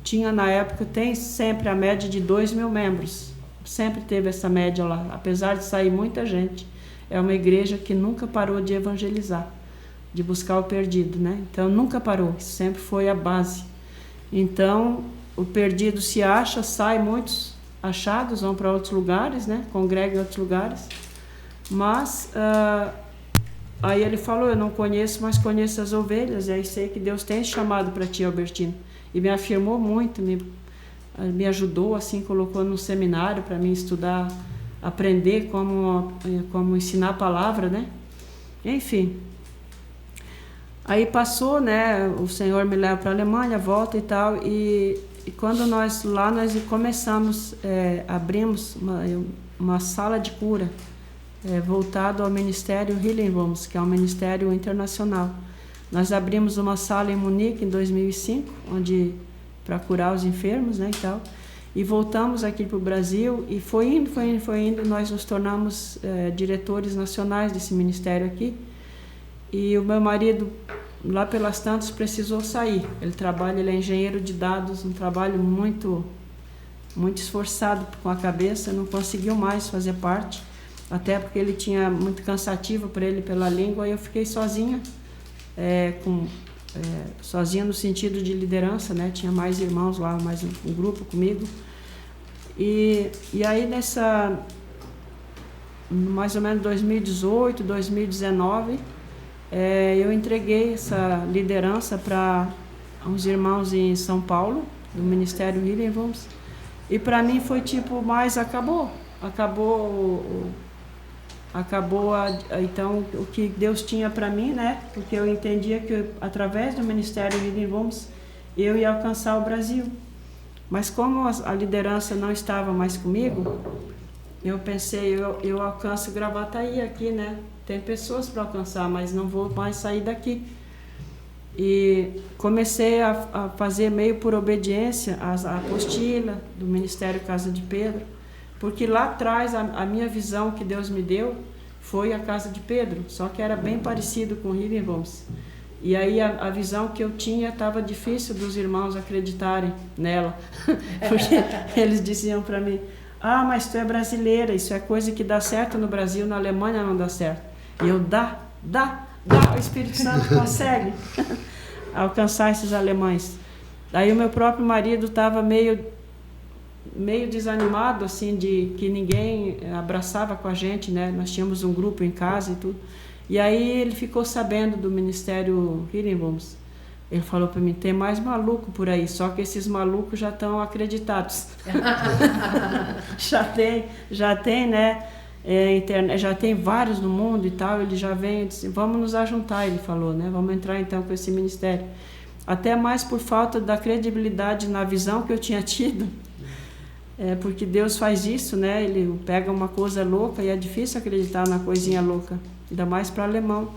C: tinha na época, tem sempre a média de 2.000 membros. Sempre teve essa média lá, apesar de sair muita gente. É uma igreja que nunca parou de evangelizar, de buscar o perdido, né? Então nunca parou, isso sempre foi a base. Então o perdido se acha, sai, muitos achados vão para outros lugares, né? Congregam em outros lugares. Mas aí ele falou, eu não conheço, mas conheço as ovelhas, e aí sei que Deus tem chamado para ti, Albertino. E me afirmou muito, me ajudou, assim, colocou no seminário para mim estudar, aprender como ensinar a palavra, né? Enfim. Aí passou, né? O Senhor me leva para a Alemanha, volta e tal, e quando nós começamos, abrimos uma sala de cura, voltado ao Ministério Healing Rooms, que é um ministério internacional. Nós abrimos uma sala em Munique em 2005, para curar os enfermos, né, e tal. E voltamos aqui para o Brasil e foi indo, nós nos tornamos diretores nacionais desse ministério aqui. E o meu marido, lá pelas tantas, precisou sair. Ele é engenheiro de dados, um trabalho muito, muito esforçado com a cabeça, não conseguiu mais fazer parte, até porque ele tinha muito cansativo para ele pela língua, e eu fiquei sozinha, sozinha no sentido de liderança, né? Tinha mais irmãos lá, mais um grupo comigo. E aí mais ou menos 2018, 2019, eu entreguei essa liderança para uns irmãos em São Paulo, do Ministério Healing Rooms, E para mim foi tipo, mas acabou então o que Deus tinha para mim, né? Porque eu entendia que através do Ministério Healing Rooms eu ia alcançar o Brasil. Mas como a liderança não estava mais comigo, eu pensei, eu alcanço Gravataí aqui, né? Tem pessoas para alcançar, mas não vou mais sair daqui. E comecei a fazer meio por obediência a apostila do Ministério Casa de Pedro, porque lá atrás a minha visão que Deus me deu foi a Casa de Pedro, só que era bem parecido com Healing Rooms. E aí a visão que eu tinha estava difícil dos irmãos acreditarem nela, porque eles diziam para mim, mas tu é brasileira, isso é coisa que dá certo no Brasil, na Alemanha não dá certo. E eu, o Espírito Santo consegue alcançar esses alemães. Daí o meu próprio marido estava meio desanimado, assim, de que ninguém abraçava com a gente, né? Nós tínhamos um grupo em casa e tudo. E aí ele ficou sabendo do Ministério Healing Rooms. Ele falou para mim, tem mais maluco por aí, só que esses malucos já estão acreditados. já tem, né? Já tem vários no mundo e tal, ele já vem, disse, vamos nos ajuntar, ele falou, né? Vamos entrar então com esse ministério. Até mais por falta da credibilidade na visão que eu tinha tido. Porque Deus faz isso, né? Ele pega uma coisa louca e é difícil acreditar na coisinha louca, ainda mais para alemão.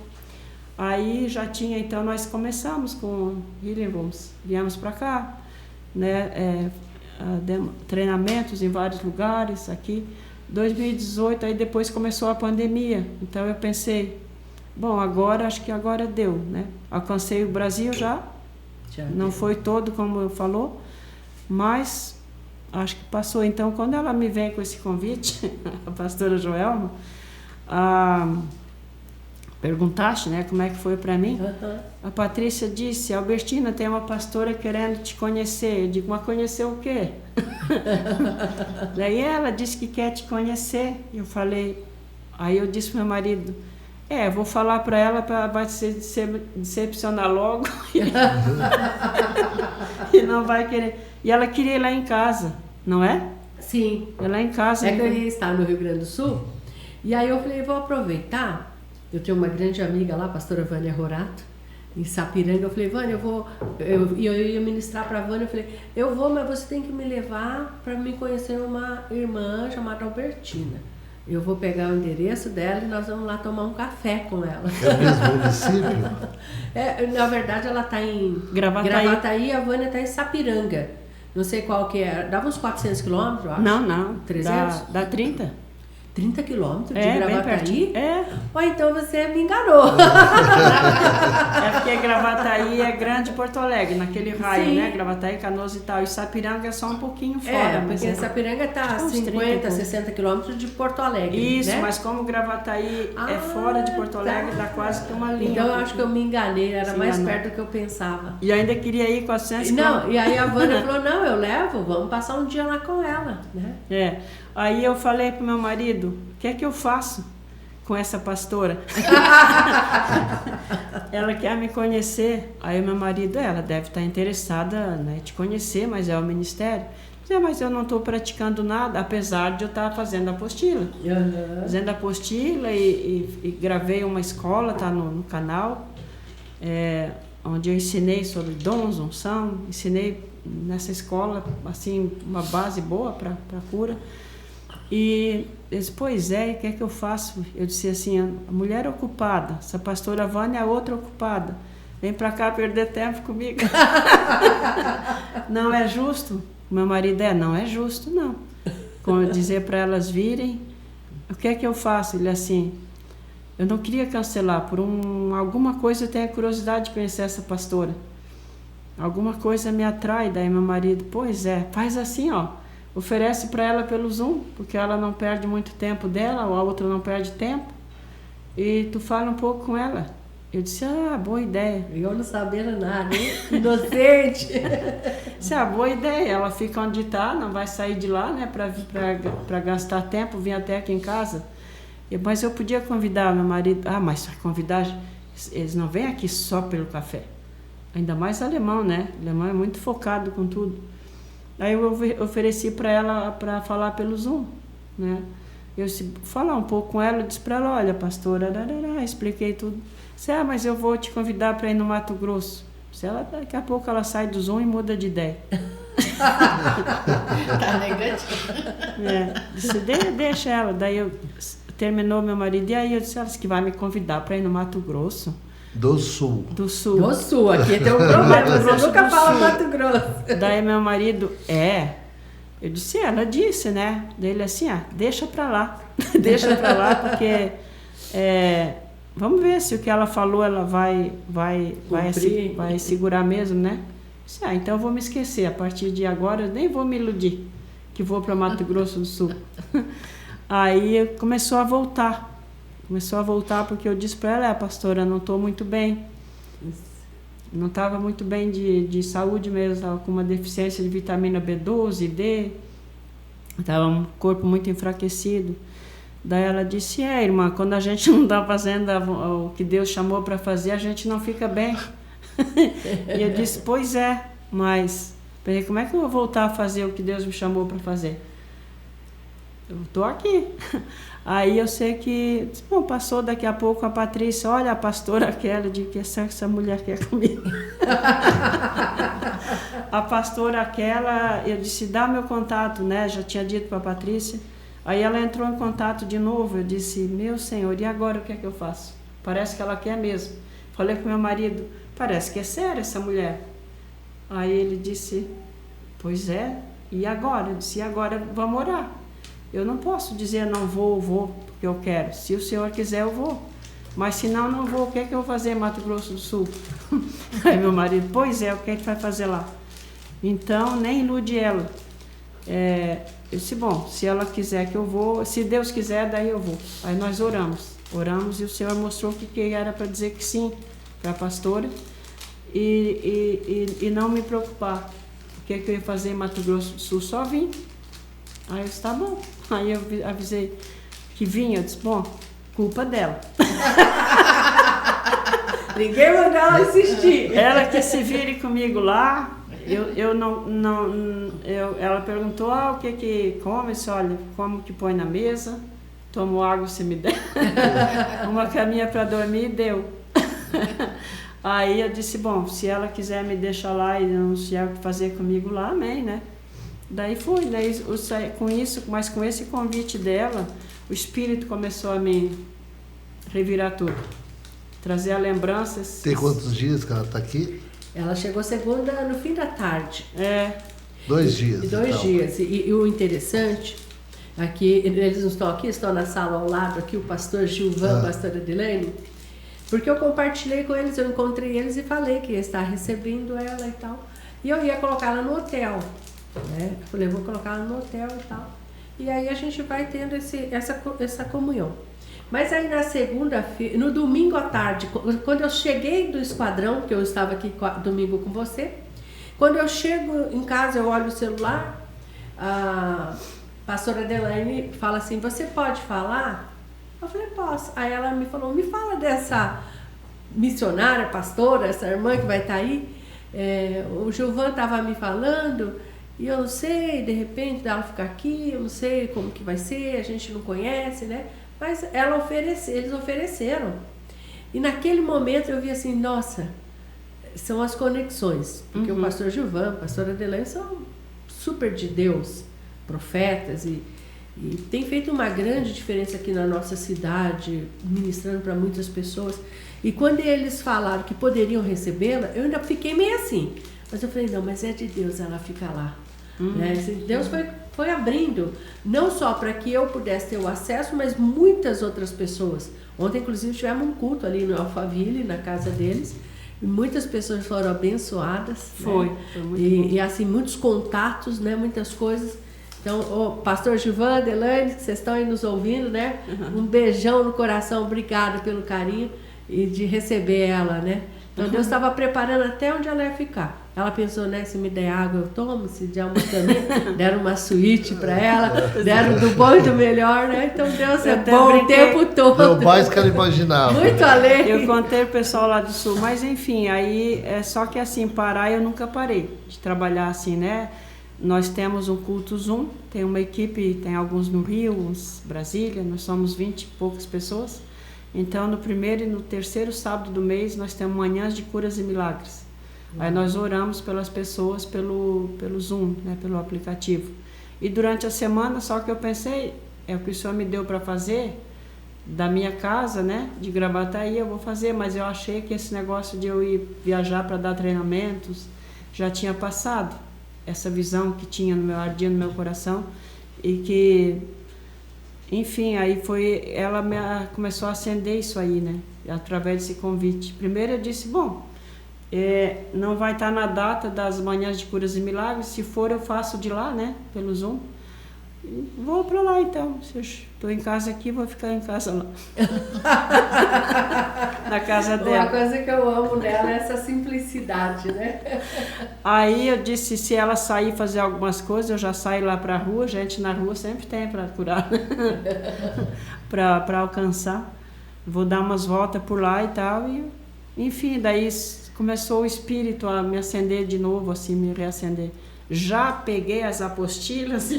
C: Aí já tinha, então nós começamos com Healing Rooms, viemos para cá, né? Treinamentos em vários lugares aqui. 2018, aí depois começou a pandemia, então eu pensei, bom, acho que agora deu, né? Alcancei o Brasil já não foi todo como eu falou, mas acho que passou. Então, quando ela me vem com esse convite, a pastora Joelma, perguntaste, né, como é que foi para mim? A Patrícia disse, Albertina, tem uma pastora querendo te conhecer. Eu digo, mas conhecer o quê? Daí ela disse que quer te conhecer. Eu falei, aí eu disse pro meu marido, vou falar para ela, vai se decepcionar logo e não vai querer. E ela queria ir lá em casa, não é?
D: Sim.
C: Ir lá em casa.
D: É que eu ia estar no Rio Grande do Sul, e aí eu falei, vou aproveitar. Eu tenho uma grande amiga lá, a pastora Vânia Rorato, em Sapiranga. Eu falei, Vânia, eu ia ministrar para a Vânia. Eu falei, eu vou, mas você tem que me levar para me conhecer uma irmã chamada Albertina. Eu vou pegar o endereço dela e nós vamos lá tomar um café com ela.
B: É o mesmo município?
D: Na verdade, ela está em Gravataí e a Vânia está em Sapiranga. Não sei qual que é. Dava uns 400 quilômetros, eu acho.
C: Não.
D: 300?
C: Dá 30.
D: 30 quilômetros de
C: bem
D: Gravataí?
C: perto.
D: Então você me enganou.
C: Porque Gravataí é grande Porto Alegre, naquele raio,
D: Sim.
C: né? Gravataí, Canoas e tal. E Sapiranga é só um pouquinho fora.
D: Porque Sapiranga está a 50, 60 quilômetros de Porto Alegre.
C: Isso,
D: né?
C: Mas como Gravataí é fora de Porto Alegre, dá quase que uma linha.
D: Então eu acho que eu me enganei, era mais perto do que eu pensava.
C: E ainda queria ir 400
D: Não, e aí a Vânia falou, não, eu levo, vamos passar um dia lá com ela, né?
C: Aí eu falei pro meu marido, o que é que eu faço com essa pastora? Ela quer me conhecer. Aí o meu marido, ela deve estar interessada, né, te conhecer, mas é o ministério. Mas eu não estou praticando nada, apesar de eu estar fazendo apostila. Fazendo apostila e gravei uma escola, tá no canal, onde eu ensinei sobre dons, unção, ensinei nessa escola, assim, uma base boa para cura. E eu disse, pois é, o que é que eu faço? Eu disse assim, a mulher ocupada, essa pastora Vânia é outra ocupada, vem para cá perder tempo comigo. Não é justo? Meu marido não é justo, não. Como dizer para elas virem, o que é que eu faço? Ele assim, eu não queria cancelar, por alguma coisa eu tenho curiosidade de conhecer essa pastora. Alguma coisa me atrai. Daí meu marido, pois faz assim, oferece para ela pelo Zoom, porque ela não perde muito tempo dela, ou a outra não perde tempo, e tu fala um pouco com ela. Eu disse, boa ideia.
D: Eu não sabendo nada, hein? Inocente.
C: Disse, boa ideia, ela fica onde está, não vai sair de lá, né, para gastar tempo, vir até aqui em casa. Mas eu podia convidar meu marido, mas vai convidar, eles não vêm aqui só pelo café. Ainda mais alemão, né? O alemão é muito focado com tudo. Aí eu ofereci para ela para falar pelo Zoom, né? Eu falar um pouco com ela, eu disse para ela, olha, pastora, expliquei tudo. Mas eu vou te convidar para ir no Mato Grosso. Daqui a pouco ela sai do Zoom e muda de ideia.
E: Tá negativo.
C: Disse, deixa ela. Daí terminou meu marido, e aí eu disse, ela disse que vai me convidar para ir no Mato Grosso.
B: Do Sul.
C: Do Sul.
D: Do Sul, aqui tem um problema, você nunca fala Mato Grosso.
C: Daí meu marido, eu disse, ela disse, né? Daí ele assim, deixa pra lá. Deixa pra lá, porque vamos ver se o que ela falou, ela vai segurar mesmo, né? Disse, então eu vou me esquecer, a partir de agora eu nem vou me iludir, que vou para Mato Grosso do Sul. Aí começou a voltar porque eu disse para ela, pastora, não estou muito bem. Não estava muito bem de saúde mesmo, estava com uma deficiência de vitamina B12 e D, estava um corpo muito enfraquecido. Daí ela disse, irmã, quando a gente não está fazendo o que Deus chamou para fazer, a gente não fica bem. E eu disse, pois é, mas como é que eu vou voltar a fazer o que Deus me chamou para fazer? Eu estou aqui. Aí eu sei que, passou daqui a pouco a Patrícia, olha a pastora aquela, de que essa mulher quer comigo. A pastora aquela, eu disse, dá meu contato, né? Já tinha dito para a Patrícia. Aí ela entrou em contato de novo, eu disse, meu Senhor, e agora o que é que eu faço? Parece que ela quer mesmo. Falei com meu marido, parece que é séria essa mulher. Aí ele disse, pois é, e agora? Eu disse, e agora vamos orar. Eu não posso dizer não vou, porque eu quero. Se o Senhor quiser, eu vou. Mas se não vou, o que é que eu vou fazer em Mato Grosso do Sul? Aí meu marido, pois é, o que é que vai fazer lá? Então, nem ilude ela. Eu disse, se ela quiser que eu vou, se Deus quiser, daí eu vou. Aí nós oramos e o Senhor mostrou que era para dizer que sim, para a pastora, e não me preocupar. O que eu ia fazer em Mato Grosso do Sul? Só vim. Aí eu disse, tá bom. Aí eu avisei que vinha, eu disse, culpa dela.
D: Ninguém mandou ela insistir.
C: Ela que se vire comigo lá. Ela perguntou, o que come? Eu disse, olha, como que põe na mesa, tomo água se me der. Uma caminha para dormir, deu. Aí eu disse, se ela quiser me deixar lá e não tiver o que fazer comigo lá, amém, né? Daí fui, mas com esse convite dela, o Espírito começou a me revirar tudo, trazer a lembranças.
B: Tem quantos dias que ela está aqui?
D: Ela chegou segunda no fim da tarde.
B: 2 dias.
D: 2 dias. E o interessante, aqui, eles não estão aqui, estão na sala ao lado, aqui o pastor Gilvan, a pastora Adelaine, porque eu compartilhei com eles, eu encontrei eles e falei que ia estar recebendo ela e tal. E eu ia colocá-la no hotel. Eu falei, vou colocar ela no hotel e tal. E aí a gente vai tendo essa comunhão. Mas aí na segunda-feira, no domingo à tarde, quando eu cheguei do esquadrão, porque eu estava aqui domingo com você, quando eu chego em casa, eu olho o celular, a pastora Adelaine fala assim, você pode falar? Eu falei, posso. Aí ela me falou, me fala dessa missionária, pastora, essa irmã que vai estar aí. O Gilvan estava me falando, e eu não sei, de repente ela ficar aqui, eu não sei como que vai ser, a gente não conhece, né? Mas eles ofereceram. E naquele momento eu vi assim, nossa, são as conexões. Porque o pastor Gilvan, a pastora Adelaine são super de Deus, profetas, e tem feito uma grande diferença aqui na nossa cidade, ministrando para muitas pessoas. E quando eles falaram que poderiam recebê-la, eu ainda fiquei meio assim. Mas eu falei, não, mas é de Deus, ela fica lá. Né? Deus foi abrindo, não só para que eu pudesse ter o acesso, mas muitas outras pessoas. Ontem, inclusive, tivemos um culto ali no Alphaville, na casa deles, e muitas pessoas foram abençoadas.
C: Foi
D: né?
C: muito bom.
D: E assim, muitos contatos, né? Muitas coisas. Então, o pastor Gilvan, Adelaine, que vocês estão aí nos ouvindo, né? Um beijão no coração, obrigada pelo carinho e de receber ela, né? Então, Deus estava preparando até onde ela ia ficar. Ela pensou, né, se me der água eu tomo, se der uma também, deram uma suíte para ela, deram do bom e do melhor, né? Então Deus é bom o tempo todo.
B: Deu mais que ela imaginava.
D: Muito além.
C: Eu contei pro pessoal lá do Sul, mas enfim, aí só que assim, parar eu nunca parei de trabalhar assim, né? Nós temos um culto Zoom, tem uma equipe, tem alguns no Rio, uns em Brasília, nós somos 20 e poucas pessoas. Então, no primeiro e no terceiro sábado do mês, nós temos manhãs de curas e milagres. Aí nós oramos pelas pessoas pelo Zoom, né, pelo aplicativo. E durante a semana, só que eu pensei, é o que o Senhor me deu para fazer, da minha casa, né, de Gravataí, eu vou fazer, mas eu achei que esse negócio de eu ir viajar para dar treinamentos já tinha passado. Essa visão que tinha no meu ardia no meu coração e que, enfim, aí foi, ela começou a acender isso aí, né, através desse convite. Primeiro eu disse, bom, não vai estar na data das manhãs de curas e milagres, se for eu faço de lá, né, pelo Zoom. E vou para lá então, se eu estou em casa aqui, vou ficar em casa lá. Na casa dela.
D: Uma coisa que eu amo nela é essa simplicidade, né?
C: Aí eu disse, se ela sair fazer algumas coisas, eu já saio lá para a rua, gente na rua sempre tem para curar, para alcançar. Vou dar umas voltas por lá e tal, e enfim, daí começou o Espírito a me acender de novo, assim, me reacender. Já peguei as apostilas,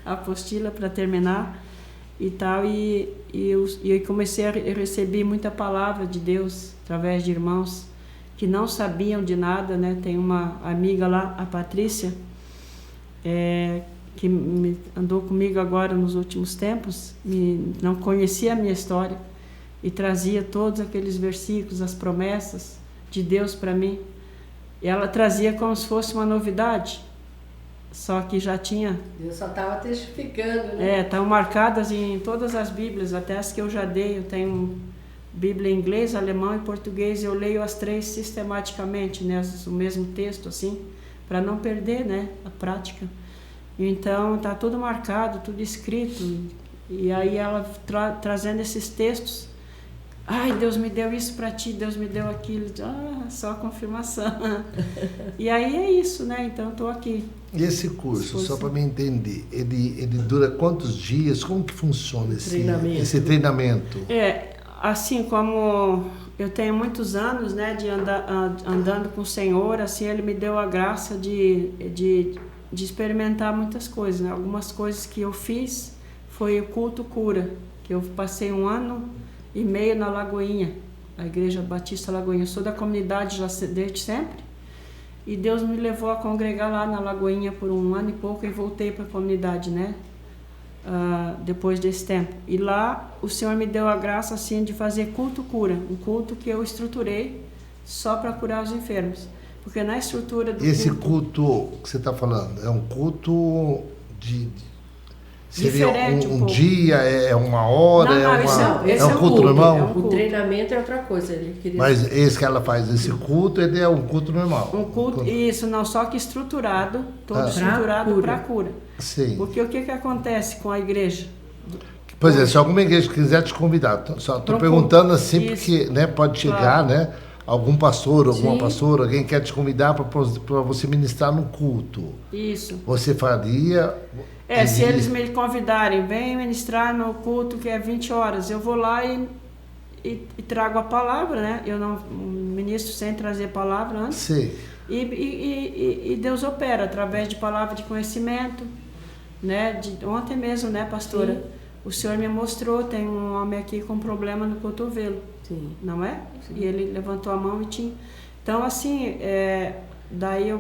C: a apostila para terminar e tal, e eu comecei a receber muita palavra de Deus através de irmãos que não sabiam de nada, né? Tem uma amiga lá, a Patrícia, que andou comigo agora nos últimos tempos, não conhecia a minha história e trazia todos aqueles versículos, as promessas de Deus para mim. E ela trazia como se fosse uma novidade, só que já tinha...
D: Eu só estava testificando, né?
C: Estão marcadas em todas as Bíblias, até as que eu já dei. Eu tenho Bíblia em inglês, alemão e português, eu leio as três sistematicamente, né? O mesmo texto, assim, para não perder, né, a prática. Então, está tudo marcado, tudo escrito. E aí ela trazendo esses textos, ai, Deus me deu isso para ti, Deus me deu aquilo. Só confirmação. E aí é isso, né? Então, estou aqui.
B: E esse curso, só para me entender, ele dura quantos dias? Como que funciona esse treinamento?
C: Assim como eu tenho muitos anos, né, de andando com o Senhor, assim, Ele me deu a graça de experimentar muitas coisas, né? Algumas coisas que eu fiz foi o culto cura, que eu passei 1 ano e meio na Lagoinha, a Igreja Batista Lagoinha. Eu sou da comunidade já desde sempre, e Deus me levou a congregar lá na Lagoinha por 1 ano e pouco e voltei para a comunidade, né? Depois desse tempo. E lá o Senhor me deu a graça assim de fazer culto cura, um culto que eu estruturei só para curar os enfermos. Porque na estrutura do
B: esse culto que você está falando é um culto seria
C: diferente
B: um dia, é 1 hora,
C: esse
B: é um culto normal?
D: O treinamento é outra coisa.
B: Mas esse que ela faz, esse culto, ele é um culto normal.
C: Um culto, isso, não, só que estruturado, todo estruturado para cura.
B: Sim.
C: Porque o que acontece com a igreja?
B: Pois é, se alguma igreja quiser te convidar, só estou perguntando assim, porque, né, pode chegar, né, algum pastor, alguma pastora, alguém quer te convidar para você ministrar no culto.
C: Isso.
B: Você faria...
C: se eles me convidarem, vem ministrar no culto que é 20 horas, eu vou lá e trago a palavra, né? Eu não ministro sem trazer palavra antes.
B: Sim.
C: E Deus opera através de palavra de conhecimento, né? Ontem mesmo, né, pastora? Sim. O Senhor me mostrou, tem um homem aqui com problema no cotovelo. Sim. Não é? Sim. E ele levantou a mão e tinha... Então, assim, daí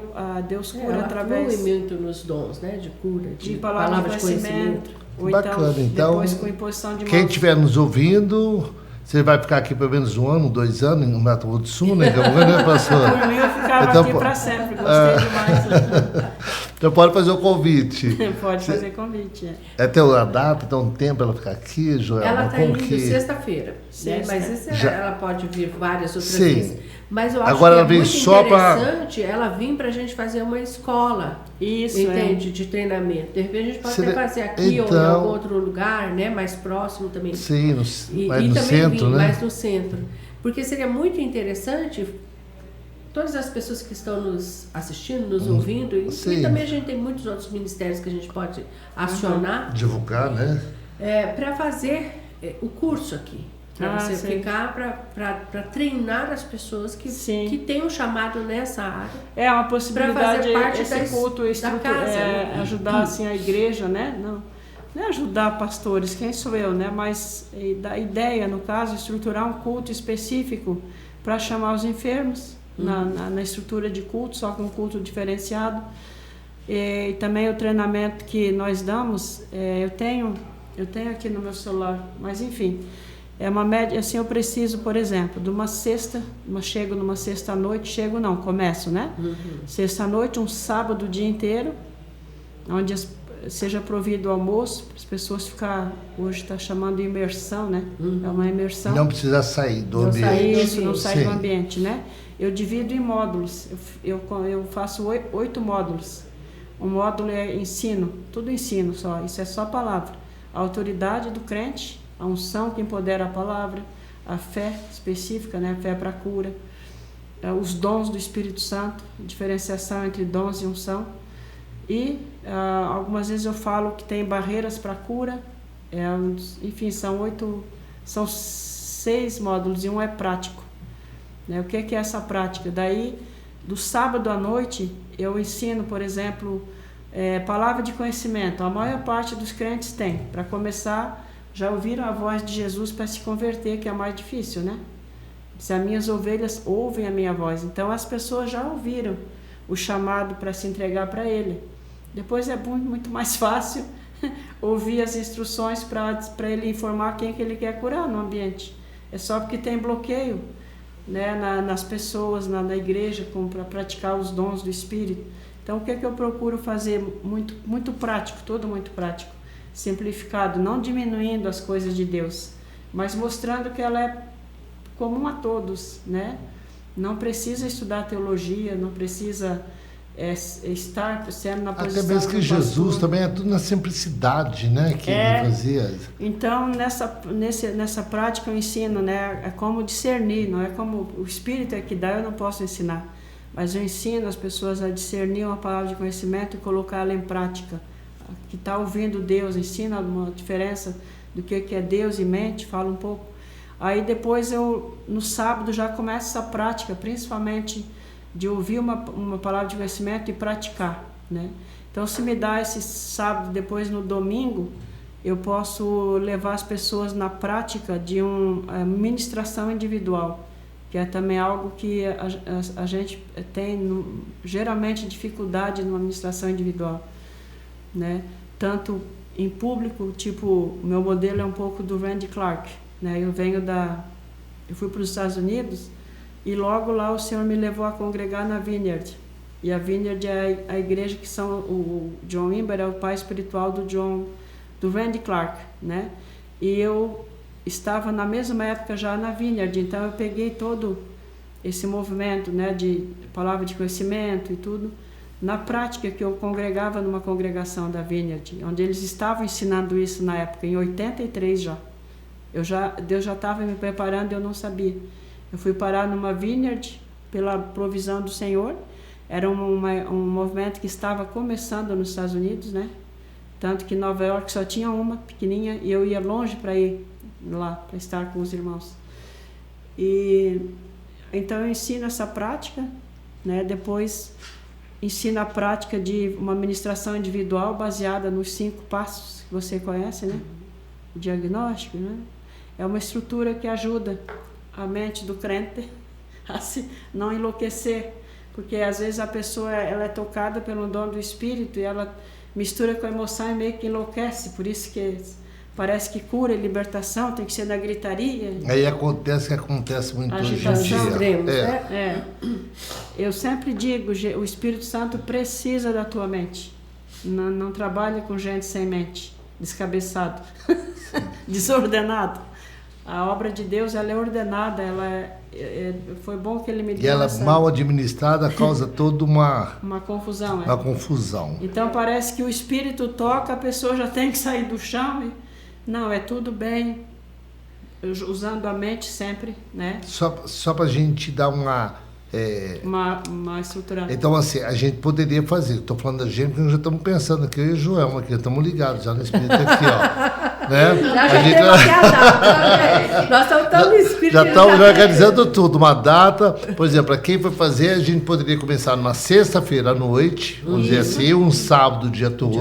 C: Deus cura através...
D: Ela flui muito nos dons, né? De cura,
C: de palavra de conhecimento. Ou
B: bacana, então,
C: depois com imposição de mãos.
B: Quem estiver nos ouvindo... Você vai ficar aqui pelo menos 1 ano, 2 anos no Mato Grosso do Sul, né? né, pastor?
C: Por mim, eu ficava então, aqui para sempre, gostei demais.
B: Então pode fazer o convite.
C: Pode fazer convite,
B: Até a data, tem um tempo ela ficar aqui, Joel?
D: Ela está indo sexta-feira, né? Mas ela pode vir várias outras vezes. Mas eu acho
B: agora
D: que
B: ela vem
D: muito
B: só
D: interessante ela vir para a gente fazer uma escola. Isso, entende? De treinamento. De repente a gente pode até fazer aqui ou em algum outro lugar, né? Mais próximo também.
B: Sim, mas
D: no
B: também centro, né?
D: Mais no centro. Porque seria muito interessante todas as pessoas que estão nos assistindo, nos ouvindo, e também a gente tem muitos outros ministérios que a gente pode acionar.
B: Divulgar, né?
D: Para fazer o curso aqui. Para você
C: sim.
D: ficar, para treinar as pessoas que têm um chamado nessa área.
C: É uma possibilidade,
D: fazer parte
C: esse culto
D: da casa, né?
C: ajudar assim, a igreja, né? Não é ajudar pastores, quem sou eu, né? Mas da ideia, no caso, estruturar um culto específico para chamar os enfermos na estrutura de culto, só com um culto diferenciado. E também o treinamento que nós damos, eu tenho aqui no meu celular, mas enfim, é uma média, assim, eu preciso, por exemplo, de uma sexta, chego numa sexta-noite, começo, né? Sexta-noite, um sábado o dia inteiro, onde seja provido o almoço, para as pessoas ficar, hoje está chamando de imersão, né? É uma imersão.
B: Não precisa sair do ambiente.
C: Não sair do ambiente, né? Eu divido em módulos, eu faço 8 módulos. Um módulo é ensino, tudo ensino só, isso é só palavra. A autoridade do crente, a unção que empodera a palavra, a fé específica, né? A fé para cura, os dons do Espírito Santo, diferenciação entre dons e unção. E algumas vezes eu falo que tem barreiras para cura, enfim, são 6 módulos e um é prático. Né? O que é essa prática? Daí, do sábado à noite, eu ensino, por exemplo, palavra de conhecimento. A maior parte dos crentes tem. Para começar, já ouviram a voz de Jesus para se converter, que é mais difícil, né? Se as minhas ovelhas ouvem a minha voz. Então, as pessoas já ouviram o chamado para se entregar para Ele. Depois é muito mais fácil ouvir as instruções para Ele informar quem que Ele quer curar no ambiente. É só porque tem bloqueio, né, nas pessoas, na igreja, para praticar os dons do Espírito. Então, o que eu procuro fazer? Muito prático, tudo muito prático, simplificado, não diminuindo as coisas de Deus, mas mostrando que ela é comum a todos, né? Não precisa estudar teologia, não precisa estar sendo na posição.
B: Até mesmo que Jesus também é tudo na simplicidade, né? Que ele fazia.
C: Então, nessa prática eu ensino, né? É como discernir, não é como o Espírito é que dá, eu não posso ensinar. Mas eu ensino as pessoas a discernir uma palavra de conhecimento e colocá-la em prática. Que está ouvindo Deus, ensina uma diferença do que é Deus e mente, fala um pouco. Aí depois no sábado já começo essa prática, principalmente de ouvir uma palavra de conhecimento e praticar, né? Então, se me dá esse sábado, depois no domingo, eu posso levar as pessoas na prática de uma ministração individual, que é também algo que a gente tem geralmente dificuldade numa ministração individual, né? Tanto em público, tipo, o meu modelo é um pouco do Randy Clark, né? Eu fui para os Estados Unidos e logo lá o Senhor me levou a congregar na Vineyard. E a Vineyard é a igreja que o John Wimber é o pai espiritual do Randy Clark, né? E eu estava na mesma época já na Vineyard, então eu peguei todo esse movimento, né, de palavra de conhecimento e tudo, na prática que eu congregava numa congregação da Vineyard, onde eles estavam ensinando isso na época, em 83 já. Deus já estava me preparando e eu não sabia. Eu fui parar numa Vineyard pela provisão do Senhor. Era um movimento que estava começando nos Estados Unidos, né? Tanto que em Nova York só tinha uma pequenininha e eu ia longe para ir lá, para estar com os irmãos. E então eu ensino essa prática, né? Depois ensino a prática de uma ministração individual baseada nos 5 passos que você conhece, né? O diagnóstico, né? É uma estrutura que ajuda a mente do crente a se não enlouquecer, porque às vezes a pessoa ela é tocada pelo dom do Espírito e ela mistura com a emoção e meio que enlouquece, por isso que parece que cura e libertação tem que ser na gritaria.
B: Aí acontece muito hoje em dia.
C: Eu sempre digo, o Espírito Santo precisa da tua mente, não trabalha com gente sem mente, descabeçado, desordenado. A obra de Deus, ela é ordenada, foi bom que ele me deu.
B: E ela mal administrada causa toda uma
C: confusão.
B: Uma confusão.
C: Então parece que o Espírito toca, a pessoa já tem que sair do chão. Não, é tudo bem, usando a mente sempre, né?
B: Só para a gente dar uma
C: Uma estrutura.
B: Então, assim, a gente poderia fazer. Estou falando da gente, porque nós já estamos pensando aqui, eu e o João aqui, estamos ligados já no espírito aqui, ó. Né?
D: Já temos aqui a data. Nós estamos tão no espírito.
B: Já estamos organizando tudo, uma data. Por exemplo, para quem for fazer, a gente poderia começar numa sexta-feira à noite, vamos dizer assim, um sábado o dia todo,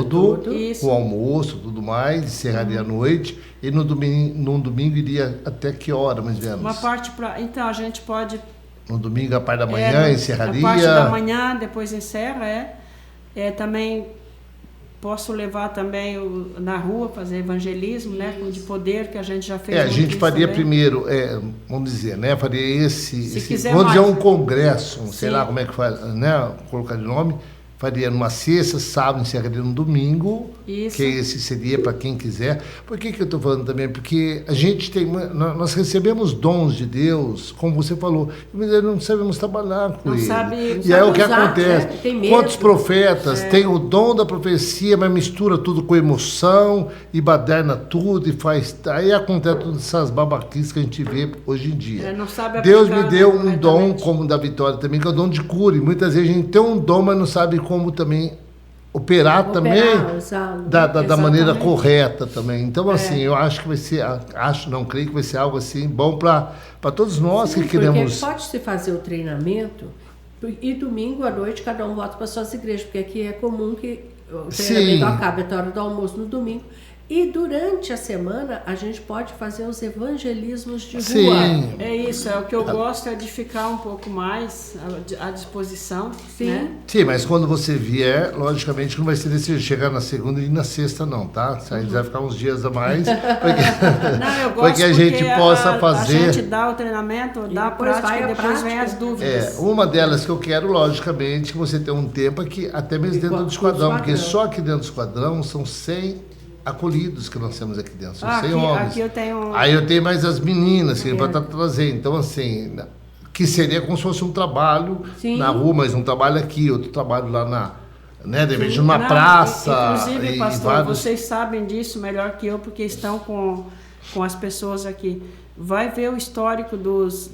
B: com almoço, tudo mais, encerraria à noite. E no domingo iria até que hora, mais ou menos?
C: Uma parte para. Então, a gente pode.
B: No domingo, a parte da manhã, encerraria.
C: A parte da manhã, depois encerra, também posso levar também na rua, fazer evangelismo, né? De poder, que a gente já fez.
B: A gente faria
C: também.
B: Primeiro, vamos dizer, né? Faria
C: quiser
B: vamos dizer
C: mais.
B: um congresso, sei
C: Sim.
B: lá como é que faz, né? Colocar de nome. Faria numa sexta, sábado, encerraria no domingo.
C: Isso.
B: Que esse seria para quem quiser. Por que eu estou falando também? Porque a gente nós recebemos dons de Deus, como você falou, mas não sabemos trabalhar com ele. E aí o que
D: usar,
B: acontece?
D: né? Tem medo.
B: Quantos profetas têm o dom da profecia, mas mistura tudo com emoção e baderna tudo e faz. Aí acontece todas essas babaquices que a gente vê hoje em dia.
C: Não sabe
B: Deus
C: aplicar,
B: me deu
C: né,
B: um dom,
C: corretamente.
B: como o da Vitória também, que é o dom de cura. E muitas vezes a gente tem um dom, mas não sabe como também operar também da maneira correta também. Então, assim, eu acho que vai ser, creio que vai ser algo assim bom para todos nós.
D: Sim,
B: que queremos.
D: Porque pode-se fazer o treinamento e domingo à noite cada um volta para suas igrejas, porque aqui é comum que o treinamento acabe até a hora do almoço no domingo. E durante a semana a gente pode fazer os evangelismos de rua.
B: Sim.
C: É isso, o que eu gosto é de ficar um pouco mais à disposição.
D: Sim.
C: Né?
B: Sim, mas quando você vier, logicamente não vai ser desse chegar na segunda e na sexta, não, tá? A gente vai ficar uns dias a mais,
C: Não, eu gosto
B: porque a gente possa fazer.
C: A gente dá o treinamento, dá a prática e depois vem as dúvidas.
B: Uma delas que eu quero, logicamente, que você tenha um tempo aqui, até mesmo dentro do esquadrão, porque só aqui dentro do esquadrão são 100 acolhidos que nós temos aqui dentro, são 100 homens.
C: Aqui eu tenho...
B: Aí eu tenho mais as meninas que vai estar trazendo. Então, assim, que seria como se fosse um trabalho na rua, mas um trabalho aqui, outro trabalho lá né, de repente numa praça.
C: Inclusive, pastor, vocês sabem disso melhor que eu, porque estão com as pessoas aqui. Vai ver o histórico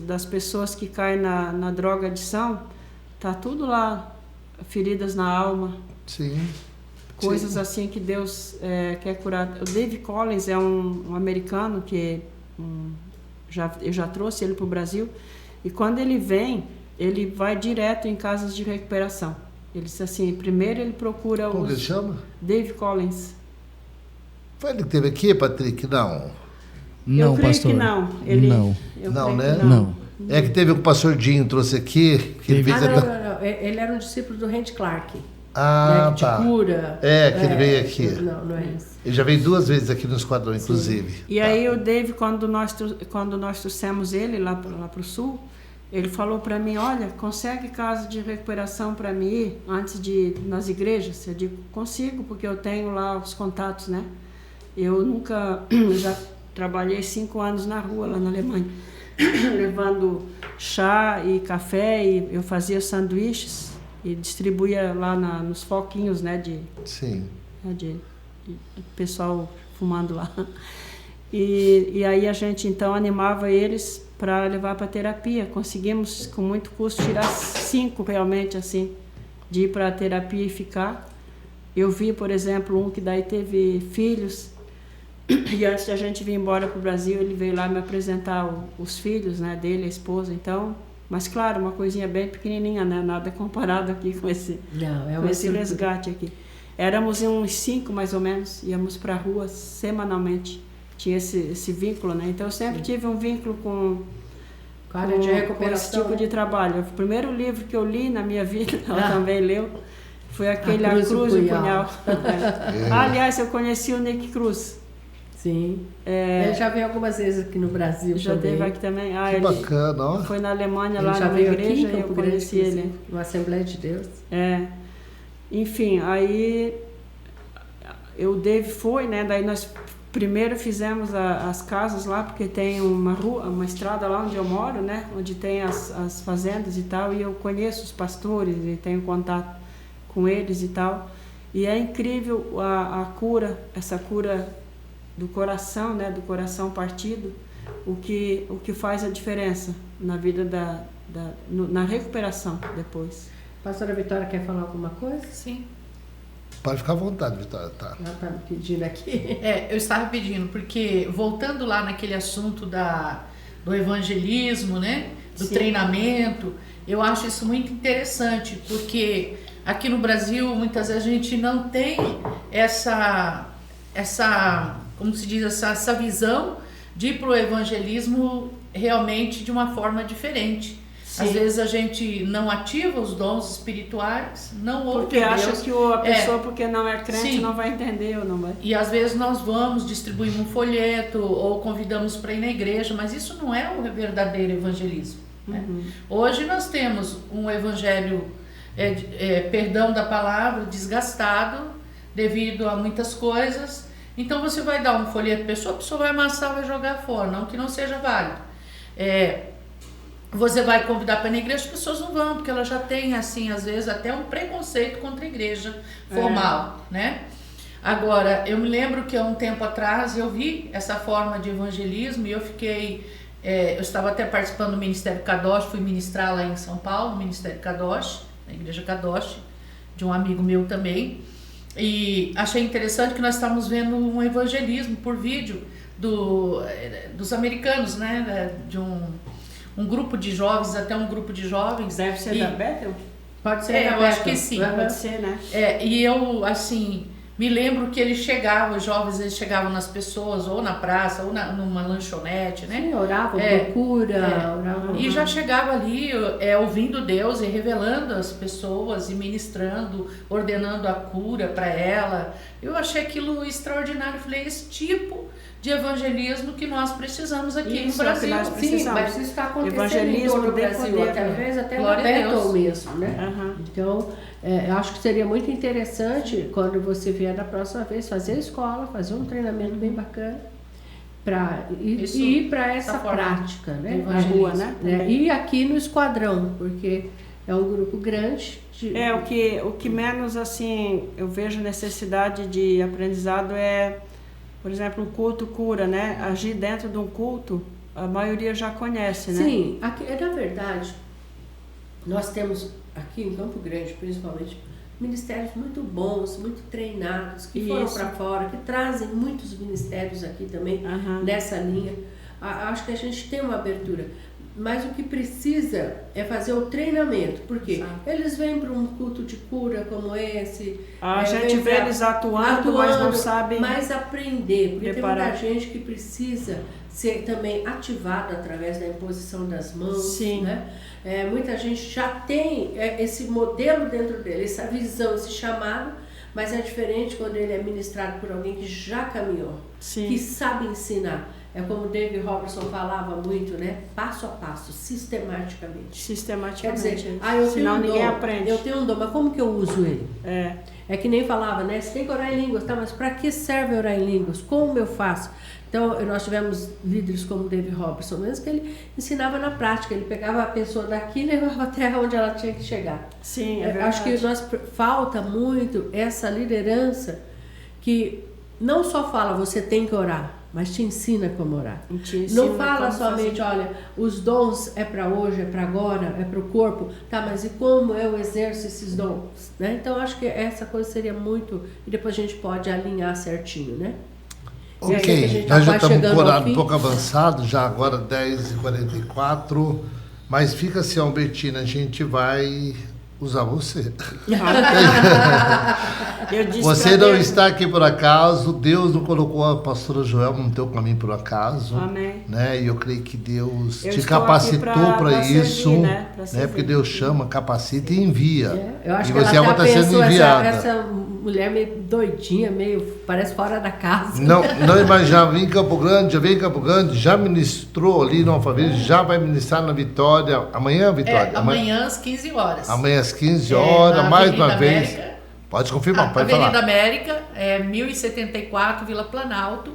C: das pessoas que caem na droga-adição, tá tudo lá, feridas na alma.
B: Sim.
C: Coisas assim que Deus quer curar. O Dave Collins é um americano que eu já trouxe ele para o Brasil. E quando ele vem, ele vai direto em casas de recuperação. Ele diz assim, primeiro ele procura
B: Como ele chama?
C: Dave Collins.
B: Foi ele que teve aqui, Patrick? Não.
A: Não,
C: eu creio
A: pastor.
C: que não.
B: Não, né?
A: Não.
B: É que teve o pastor Dinho trouxe aqui. Que ele fez
D: não. Ele era um discípulo do Randy Clark.
B: tá.
D: De cura.
B: Que ele veio aqui.
D: Não é isso.
B: Ele já veio 2 vezes aqui no esquadrão, inclusive.
C: E aí o Dave, quando nós trouxemos ele lá para o sul, ele falou para mim, olha, consegue casa de recuperação para mim ir antes de ir nas igrejas? Eu digo, consigo, porque eu tenho lá os contatos, né? Eu já trabalhei 5 anos na rua lá na Alemanha, levando chá e café, e eu fazia sanduíches e distribuía lá nos foquinhos, né,
B: Sim.
C: de pessoal fumando lá. E aí a gente então animava eles para levar para terapia. Conseguimos com muito custo tirar 5 realmente assim de ir para a terapia e ficar. Eu vi, por exemplo, um que daí teve filhos e antes de a gente vir embora para o Brasil ele veio lá me apresentar os filhos, né, dele, a esposa. Então, mas claro, uma coisinha bem pequenininha, né, nada comparado aqui com esse resgate aqui. Éramos uns 5 mais ou menos, íamos para a rua semanalmente. Tinha esse vínculo, né? Então eu sempre tive um vínculo com
D: área de recuperação,
C: com esse tipo de trabalho. O primeiro livro que eu li na minha vida, ela também leu, foi aquele A Cruz e o Punhal. Aliás, eu conheci o Nick Cruz.
D: Sim. Ele já veio algumas vezes aqui no Brasil.
C: Já teve aqui também.
B: Que bacana, ó.
C: Foi na Alemanha,
D: ele
C: lá
D: já
C: numa
D: veio
C: igreja,
D: aqui,
C: e eu conheci ele.
D: Na Assembleia de Deus.
C: Enfim, aí o Dave foi, né? Daí nós primeiro fizemos as casas lá, porque tem uma estrada lá onde eu moro, né? Onde tem as fazendas e tal, e eu conheço os pastores e tenho contato com eles e tal. E é incrível a cura, essa cura do coração, né? Do coração partido, o que faz a diferença na vida na recuperação depois.
D: Pastora Vitória quer falar alguma coisa?
E: Sim.
B: Pode ficar à vontade, Vitória. Tá.
D: Ela está me pedindo aqui.
E: Eu estava pedindo, porque voltando lá naquele assunto do evangelismo, né? Do
D: Sim.
E: treinamento, eu acho isso muito interessante, porque aqui no Brasil, muitas vezes a gente não tem essa como se diz, essa visão de ir para o evangelismo realmente de uma forma diferente.
C: Sim.
E: Às vezes a gente não ativa os dons espirituais, não ouve
C: Porque acha
E: Deus.
C: que a pessoa, porque não é crente,
E: Sim.
C: não vai entender ou não vai.
E: E às vezes nós vamos, distribuímos um folheto ou convidamos para ir na igreja, mas isso não é o verdadeiro evangelismo. Né? Hoje nós temos um evangelho, perdão da palavra, desgastado devido a muitas coisas. Então você vai dar um folheto para a pessoa vai amassar, vai jogar fora, não que não seja válido. Você vai convidar para ir na igreja, as pessoas não vão, porque elas já têm, assim, às vezes, até um preconceito contra a igreja formal, né? Agora, eu me lembro que há um tempo atrás eu vi essa forma de evangelismo e eu fiquei... eu estava até participando do Ministério Kadosh, fui ministrar lá em São Paulo, no Ministério Kadosh, na Igreja Kadosh, de um amigo meu também. E achei interessante que nós estávamos vendo um evangelismo por vídeo dos americanos, né? De um grupo de jovens, até um grupo de jovens.
C: Deve ser da Bethel?
D: Pode ser,
E: eu acho que sim.
C: Pode ser, né?
E: E eu, assim, me lembro que eles chegavam, os jovens, eles chegavam nas pessoas, ou na praça, ou numa lanchonete, né?
D: Sim, oravam por cura, oravam.
E: E já chegava ali, ouvindo Deus e revelando as pessoas e ministrando, ordenando a cura para ela. Eu achei aquilo extraordinário. Falei, esse tipo de evangelismo que nós precisamos aqui no Brasil.
C: Nós
D: Sim,
C: precisamos.
D: mas isso está acontecendo
C: Evangelismo
D: em todo o
C: de
D: Brasil,
C: poder,
D: talvez até no
E: Glória a
D: Bethel
E: Deus.
D: mesmo, né?
C: Aham.
D: Então, eu acho que seria muito interessante, quando você vier da próxima vez, fazer a escola, fazer um treinamento bem bacana, para ir para essa prática, né?
C: Na rua, né?
D: E aqui no esquadrão, porque é um grupo grande.
C: O que menos, assim, eu vejo necessidade de aprendizado por exemplo, um culto cura, né? Agir dentro de um culto, a maioria já conhece, né?
D: Sim, aqui, na verdade, nós temos aqui em Campo Grande, principalmente, ministérios muito bons, muito treinados, que foram para fora, que trazem muitos ministérios aqui também, nessa linha. Acho que a gente tem uma abertura. Mas o que precisa é fazer o treinamento, porque eles vêm para um culto de cura como esse.
C: A gente vê eles atuando, mas não sabem.
D: Mas aprender, porque
C: preparar.
D: tem muita gente que precisa ser também ativado através da imposição das mãos.
C: Sim.
D: Né? Muita gente já tem esse modelo dentro dele, essa visão, esse chamado, mas é diferente quando ele é ministrado por alguém que já caminhou, que sabe ensinar. É como o David Robertson falava muito, né? Passo a passo, sistematicamente. Quer dizer,
C: senão ninguém aprende.
D: Eu tenho um dom, mas como que eu uso ele? É que nem falava, né? Você tem que orar em línguas, tá? Mas para que serve orar em línguas? Como eu faço? Então, nós tivemos líderes como o David Robertson, mesmo que ele ensinava na prática. Ele pegava a pessoa daqui e levava até onde ela tinha que chegar.
C: Sim, é verdade.
D: Acho que falta muito essa liderança que não só fala, você tem que orar, mas te ensina como orar. Não fala somente, olha, os dons é para hoje, é para agora, é para o corpo, tá, mas e como eu exerço esses dons? Né? Então, acho que essa coisa seria muito... E depois a gente pode alinhar certinho, né?
B: Ok, nós já estamos com o horário um pouco avançado, já agora 10h44, mas fica assim, Albertina, a gente vai usar você. Você não está aqui por acaso, Deus não colocou a pastora Joelma no teu caminho por acaso.
C: Amém.
B: Né? E eu creio que Deus te capacitou para isso,
C: servir,
B: né? Porque Deus chama, capacita e envia.
D: Eu acho
B: e
D: que
B: você
D: ela
B: está sendo enviada.
D: Essa mulher meio doidinha, meio parece fora da casa.
B: Não imaginava, vim em Campo Grande, já veio em Campo Grande, já ministrou ali no Alphaville, já vai ministrar na Vitória. Amanhã, Vitória?
E: Amanhã às 15 horas.
B: Amanhã às 15 horas, mais
E: Avenida
B: uma vez.
E: América.
B: Pode confirmar, pode falar.
E: Avenida América, 1074, Vila Planalto.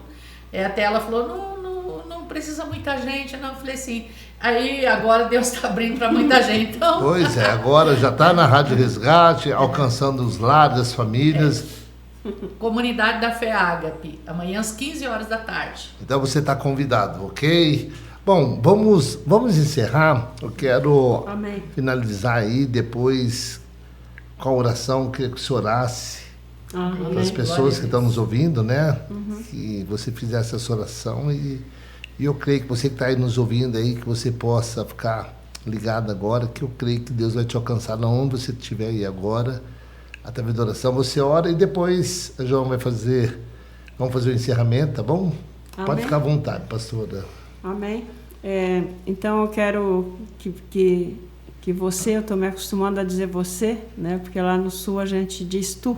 E: Até ela falou, não precisa muita gente. Não, eu falei assim, aí agora Deus está abrindo para muita gente. Então...
B: Pois é, agora já está na Rádio Resgate, alcançando os lares, as famílias.
E: Comunidade da Fé Ágape, amanhã às 15 horas da tarde.
B: Então você está convidado, ok? Bom, vamos encerrar. Eu quero
C: Amém.
B: finalizar aí, depois com a oração, que o senhor orasse para as pessoas que estão nos ouvindo, né? Que você fizesse essa oração e eu creio que você que está aí nos ouvindo aí, que você possa ficar ligado agora, que eu creio que Deus vai te alcançar onde você estiver aí agora, através da oração. Você ora e depois a João vamos fazer o encerramento, tá bom?
C: Amém.
B: Pode ficar à vontade, pastora.
C: Amém. Então eu quero que você, eu estou me acostumando a dizer você, né? Porque lá no sul a gente diz tu.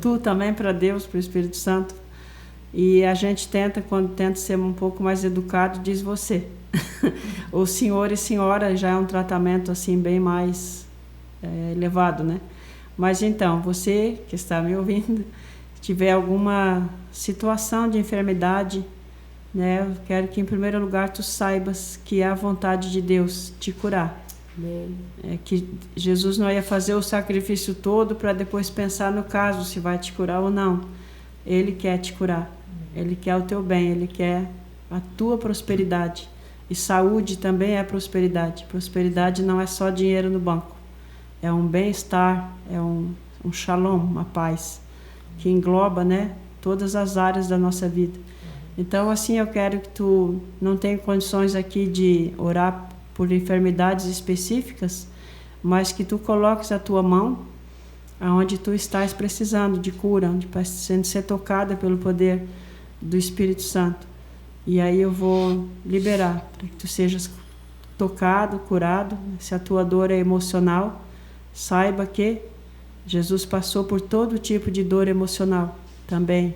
C: Tu também para Deus, para o Espírito Santo. E a gente quando tenta ser um pouco mais educado, diz você. O senhor e senhora já é um tratamento assim bem mais elevado, né? Mas então, você que está me ouvindo, se tiver alguma situação de enfermidade, né? Eu quero que em primeiro lugar tu saibas que é a vontade de Deus te curar. Que Jesus não ia fazer o sacrifício todo para depois pensar no caso se vai te curar ou não. Ele quer te curar, Ele quer o teu bem, Ele quer a tua prosperidade. E saúde também é prosperidade. Prosperidade não é só dinheiro no banco, é um bem-estar, é um shalom, uma paz que engloba, né, todas as áreas da nossa vida. Então assim, eu quero que tu não tenha condições aqui de orar por enfermidades específicas, mas que tu coloques a tua mão aonde tu estás precisando de cura, onde está sendo ser tocada pelo poder do Espírito Santo. E aí eu vou liberar para que tu sejas tocado, curado. Se a tua dor é emocional, saiba que Jesus passou por todo tipo de dor emocional também.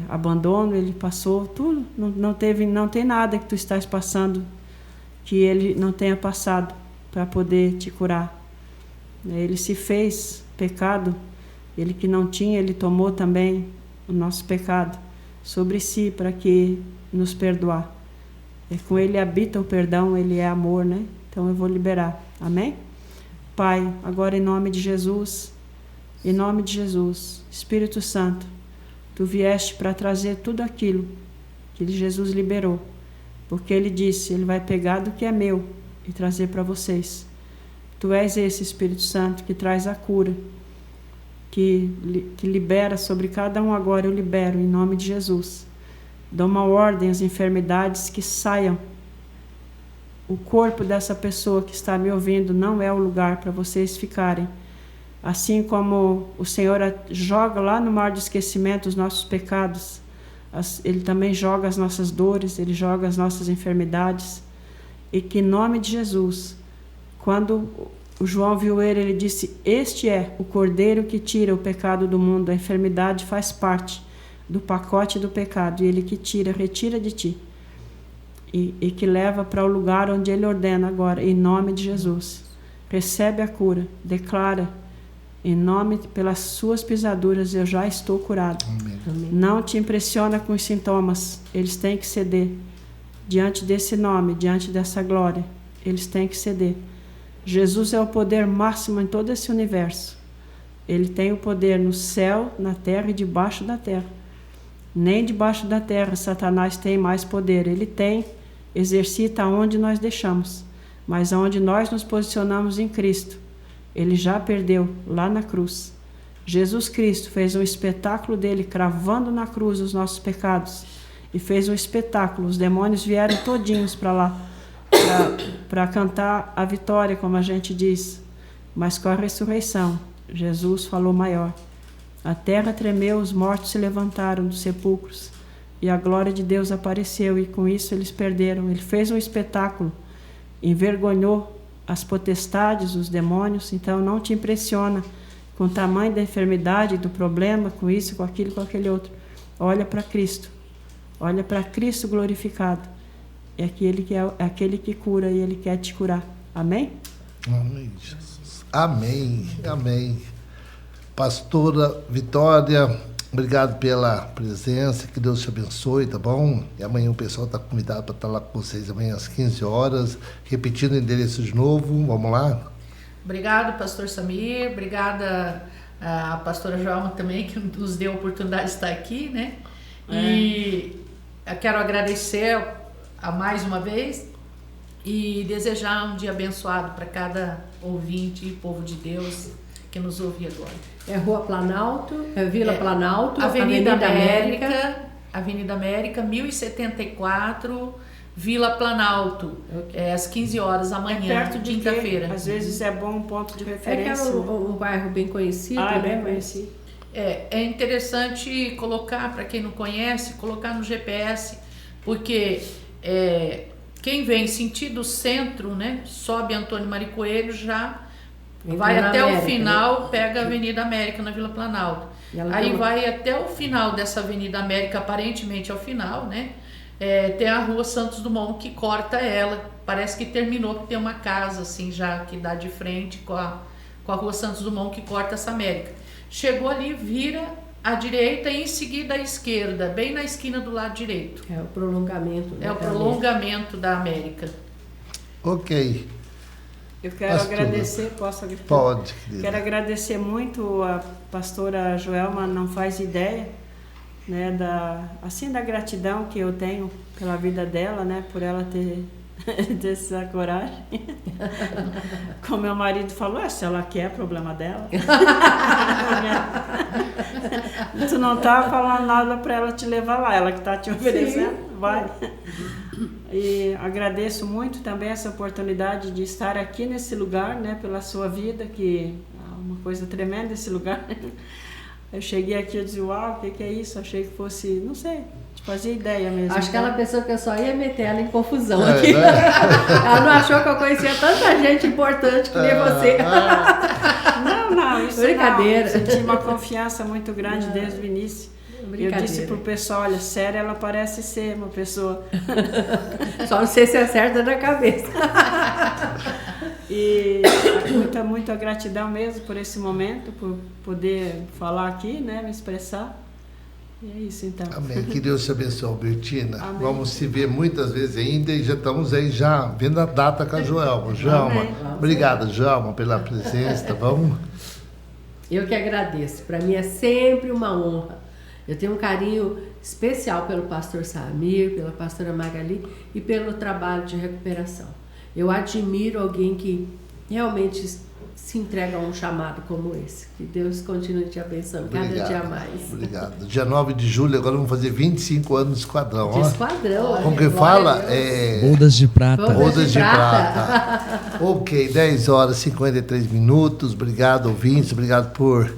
C: Abandono, Ele passou tudo. Não tem nada que tu estás passando que Ele não tenha passado para poder te curar. Ele se fez pecado, Ele que não tinha, Ele tomou também o nosso pecado sobre si para que nos perdoar. Com Ele habita o perdão, Ele é amor, né? Então eu vou liberar. Amém? Pai, agora em nome de Jesus, Espírito Santo, tu vieste para trazer tudo aquilo que Jesus liberou, porque Ele disse, Ele vai pegar do que é meu e trazer para vocês. Tu és esse Espírito Santo que traz a cura, que libera sobre cada um agora. Eu libero em nome de Jesus. Dou uma ordem às enfermidades que saiam. O corpo dessa pessoa que está me ouvindo não é o lugar para vocês ficarem. Assim como o Senhor joga lá no mar de esquecimento os nossos pecados, Ele também joga as nossas dores, Ele joga as nossas enfermidades. E que em nome de Jesus, quando o João viu ele disse, este é o Cordeiro que tira o pecado do mundo. A enfermidade faz parte do pacote do pecado, e Ele que retira de ti. E que leva para o lugar onde Ele ordena agora, em nome de Jesus. Recebe a cura, declara, em nome, pelas suas pisaduras eu já estou curado.
B: Amém.
C: Não te impressiona com os sintomas, eles têm que ceder. Diante desse nome, diante dessa glória, eles têm que ceder. Jesus é o poder máximo em todo esse universo. Ele tem o poder no céu, na terra e debaixo da terra. Nem debaixo da terra Satanás tem mais poder. Ele exercita onde nós deixamos. Mas onde nós nos posicionamos em Cristo, Ele já perdeu lá na cruz. Jesus Cristo fez um espetáculo dele, cravando na cruz os nossos pecados. E fez um espetáculo. Os demônios vieram todinhos para lá, para cantar a vitória, como a gente diz. Mas com a ressurreição, Jesus falou maior. A terra tremeu, os mortos se levantaram dos sepulcros e a glória de Deus apareceu, e com isso eles perderam. Ele fez um espetáculo, envergonhou as potestades, os demônios. Então não te impressiona com o tamanho da enfermidade, do problema, com isso, com aquilo, com aquele outro. Olha para Cristo, olha para Cristo glorificado. É aquele que cura, e Ele quer te curar. Amém?
B: Amém, Jesus. Amém, amém. Pastora Vitória, obrigado pela presença, que Deus te abençoe, tá bom? E amanhã o pessoal está convidado para estar lá com vocês amanhã às 15 horas, repetindo o endereço de novo, vamos lá?
E: Obrigado, pastor Samir, obrigada a pastora Joelma também, que nos deu a oportunidade de estar aqui, né? E eu quero agradecer mais uma vez e desejar um dia abençoado para cada ouvinte e povo de Deus que nos ouve agora.
D: É Rua Planalto, é Vila Planalto,
E: Avenida América, 1074, Vila Planalto, às 15 horas da manhã,
C: perto de quinta-feira. Às vezes é bom um ponto de referência.
D: É que é um bairro bem conhecido,
C: né?
D: Bem
C: conhecido.
E: É interessante colocar, para quem não conhece, colocar no GPS, porque quem vem sentido centro, né, sobe Antônio Mário Coelho, já vai até o final, pega a Avenida América na Vila Planalto. Aí vai até o final dessa Avenida América, aparentemente ao final, né? Tem a Rua Santos Dumont que corta ela. Parece que terminou, que tem uma casa assim já que dá de frente com a Rua Santos Dumont que corta essa América. Chegou ali, vira à direita e em seguida à esquerda, bem na esquina do lado direito.
D: É o prolongamento.
E: É o prolongamento da América.
B: Ok.
C: Eu quero agradecer, posso agradecer?
B: Pode, querida.
C: Quero agradecer muito a pastora Joelma, não faz ideia, né, da gratidão que eu tenho pela vida dela, né, por ela ter essa coragem. Como meu marido falou, se ela quer, é problema dela. Tu não tá falando nada para ela te levar lá, ela que tá te oferecendo, vai. E agradeço muito também essa oportunidade de estar aqui nesse lugar, né, pela sua vida, que é uma coisa tremenda esse lugar. Eu cheguei aqui e disse, uau, o que é isso? Achei que fosse, não sei, fazia ideia mesmo.
D: Acho que ela pensou que eu só ia meter ela em confusão aqui. Né? Ela não achou que eu conhecia tanta gente importante que nem você.
C: Não, isso
D: brincadeira.
C: Não. Eu senti uma confiança muito grande desde o início. Eu disse pro pessoal, olha, sério, ela parece ser uma pessoa.
D: Só não sei se acerta na cabeça.
C: E muita gratidão mesmo por esse momento, por poder falar aqui, né, me expressar. E é isso então.
B: Amém. Que Deus te abençoe, Albertina.
C: Amém.
B: Vamos se ver muitas vezes ainda e já estamos aí já vendo a data com a Joelma. Joelma, obrigado, Joelma, pela presença, tá bom?
D: Eu que agradeço. Para mim é sempre uma honra. Eu tenho um carinho especial pelo pastor Samir, pela pastora Magali e pelo trabalho de recuperação. Eu admiro alguém que realmente se entrega a um chamado como esse. Que Deus continue te abençoando cada dia mais.
B: Obrigado. Dia 9 de julho, agora vamos fazer 25 anos de esquadrão.
D: De esquadrão.
B: Como que fala?
A: Bodas de prata.
B: Bodas de prata. Ok, 10 horas e 53 minutos. Obrigado, ouvintes. Obrigado por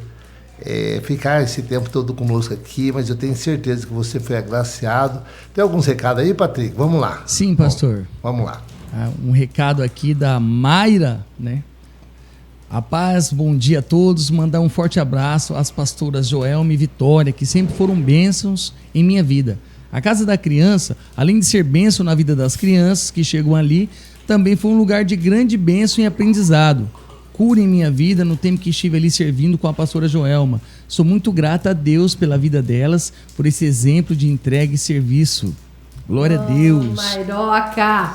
B: ficar esse tempo todo conosco aqui, mas eu tenho certeza que você foi agraciado. Tem alguns recados aí, Patrick? Vamos lá.
A: Sim, pastor.
B: Vamos lá.
A: Um recado aqui da Mayra, né? A paz, bom dia a todos. Mandar um forte abraço às pastoras Joelma e Vitória, que sempre foram bênçãos em minha vida. A Casa da Criança, além de ser bênção na vida das crianças que chegam ali, também foi um lugar de grande bênção e aprendizado. Cura em minha vida no tempo que estive ali servindo com a pastora Joelma. Sou muito grata a Deus pela vida delas, por esse exemplo de entrega e serviço. Glória a Deus.
D: Mairoca!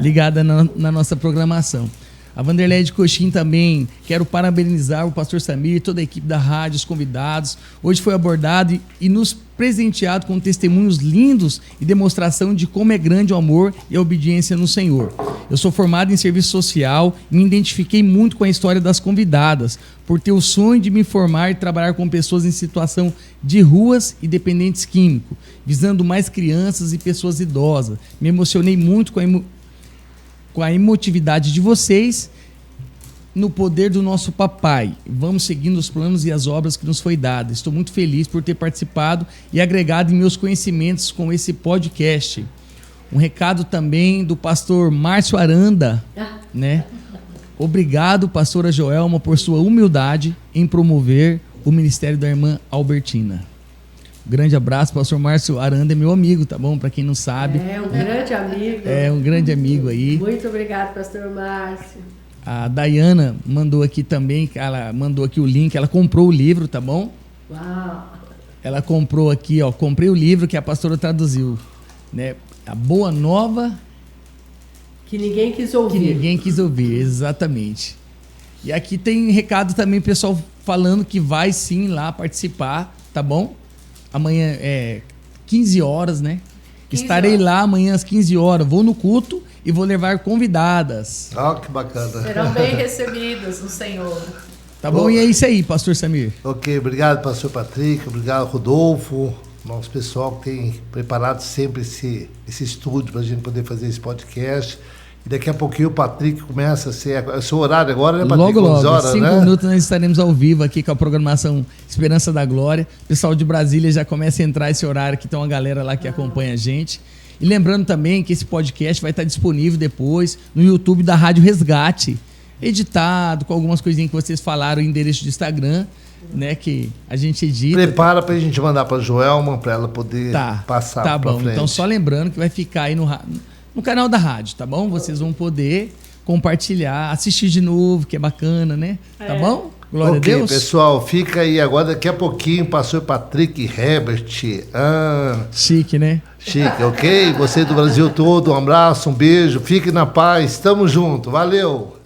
A: Ligada na nossa programação. A Vanderlei de Coxim também, quero parabenizar o pastor Samir, toda a equipe da rádio, os convidados. Hoje foi abordado e nos presenteado com testemunhos lindos e demonstração de como é grande o amor e a obediência no Senhor. Eu sou formado em serviço social e me identifiquei muito com a história das convidadas, por ter o sonho de me formar e trabalhar com pessoas em situação de ruas e dependentes químicos, visando mais crianças e pessoas idosas. Me emocionei muito com a emotividade de vocês no poder do nosso papai. Vamos seguindo os planos e as obras que nos foi dada. Estou muito feliz por ter participado e agregado em meus conhecimentos com esse podcast. Um recado também do pastor Márcio Aranda, né? Obrigado, pastora Joelma, por sua humildade em promover o ministério da irmã Albertina. Grande abraço, pastor Márcio Aranda é meu amigo, tá bom? Para quem não sabe.
D: É um grande amigo.
A: É um grande amigo aí.
D: Muito obrigado, pastor Márcio.
A: A Dayana mandou aqui também, ela mandou aqui o link, ela comprou o livro, tá bom?
D: Uau!
A: Ela comprou aqui, ó, comprei o livro que a pastora traduziu, né? A Boa Nova
D: que ninguém quis ouvir.
A: Que ninguém quis ouvir, exatamente. E aqui tem recado também, pessoal falando que vai sim lá participar, tá bom? Amanhã é 15 horas, né? Estarei lá amanhã às 15 horas. Vou no culto e vou levar convidadas.
B: Ó, que bacana.
E: Serão bem recebidas no Senhor.
A: Tá bom? E é isso aí, pastor Samir.
B: Ok, obrigado, pastor Patrick, obrigado, Rodolfo, nosso pessoal que tem preparado sempre esse estúdio para a gente poder fazer esse podcast. E daqui a pouquinho o Patrick começa a ser... É o seu horário agora, né, Patrick?
A: Logo,
B: horas,
A: 5
B: né?
A: minutos nós estaremos ao vivo aqui com a programação Esperança da Glória. O pessoal de Brasília já começa a entrar esse horário, que tem uma galera lá que acompanha a gente. E lembrando também que esse podcast vai estar disponível depois no YouTube da Rádio Resgate, editado, com algumas coisinhas que vocês falaram, o endereço do Instagram, né, que a gente edita.
B: Prepara pra gente mandar pra Joelma, pra ela poder passar
A: tá
B: pra
A: bom.
B: frente.
A: Então só lembrando que vai ficar aí no canal da rádio, tá bom? Vocês vão poder compartilhar, assistir de novo, que é bacana, né? Tá bom? Glória a Deus.
B: Pessoal, fica aí agora, daqui a pouquinho, pastor Patrick Herbert.
A: Chique, né?
B: Chique, ok? Você do Brasil todo, um abraço, um beijo, fique na paz, tamo junto, valeu!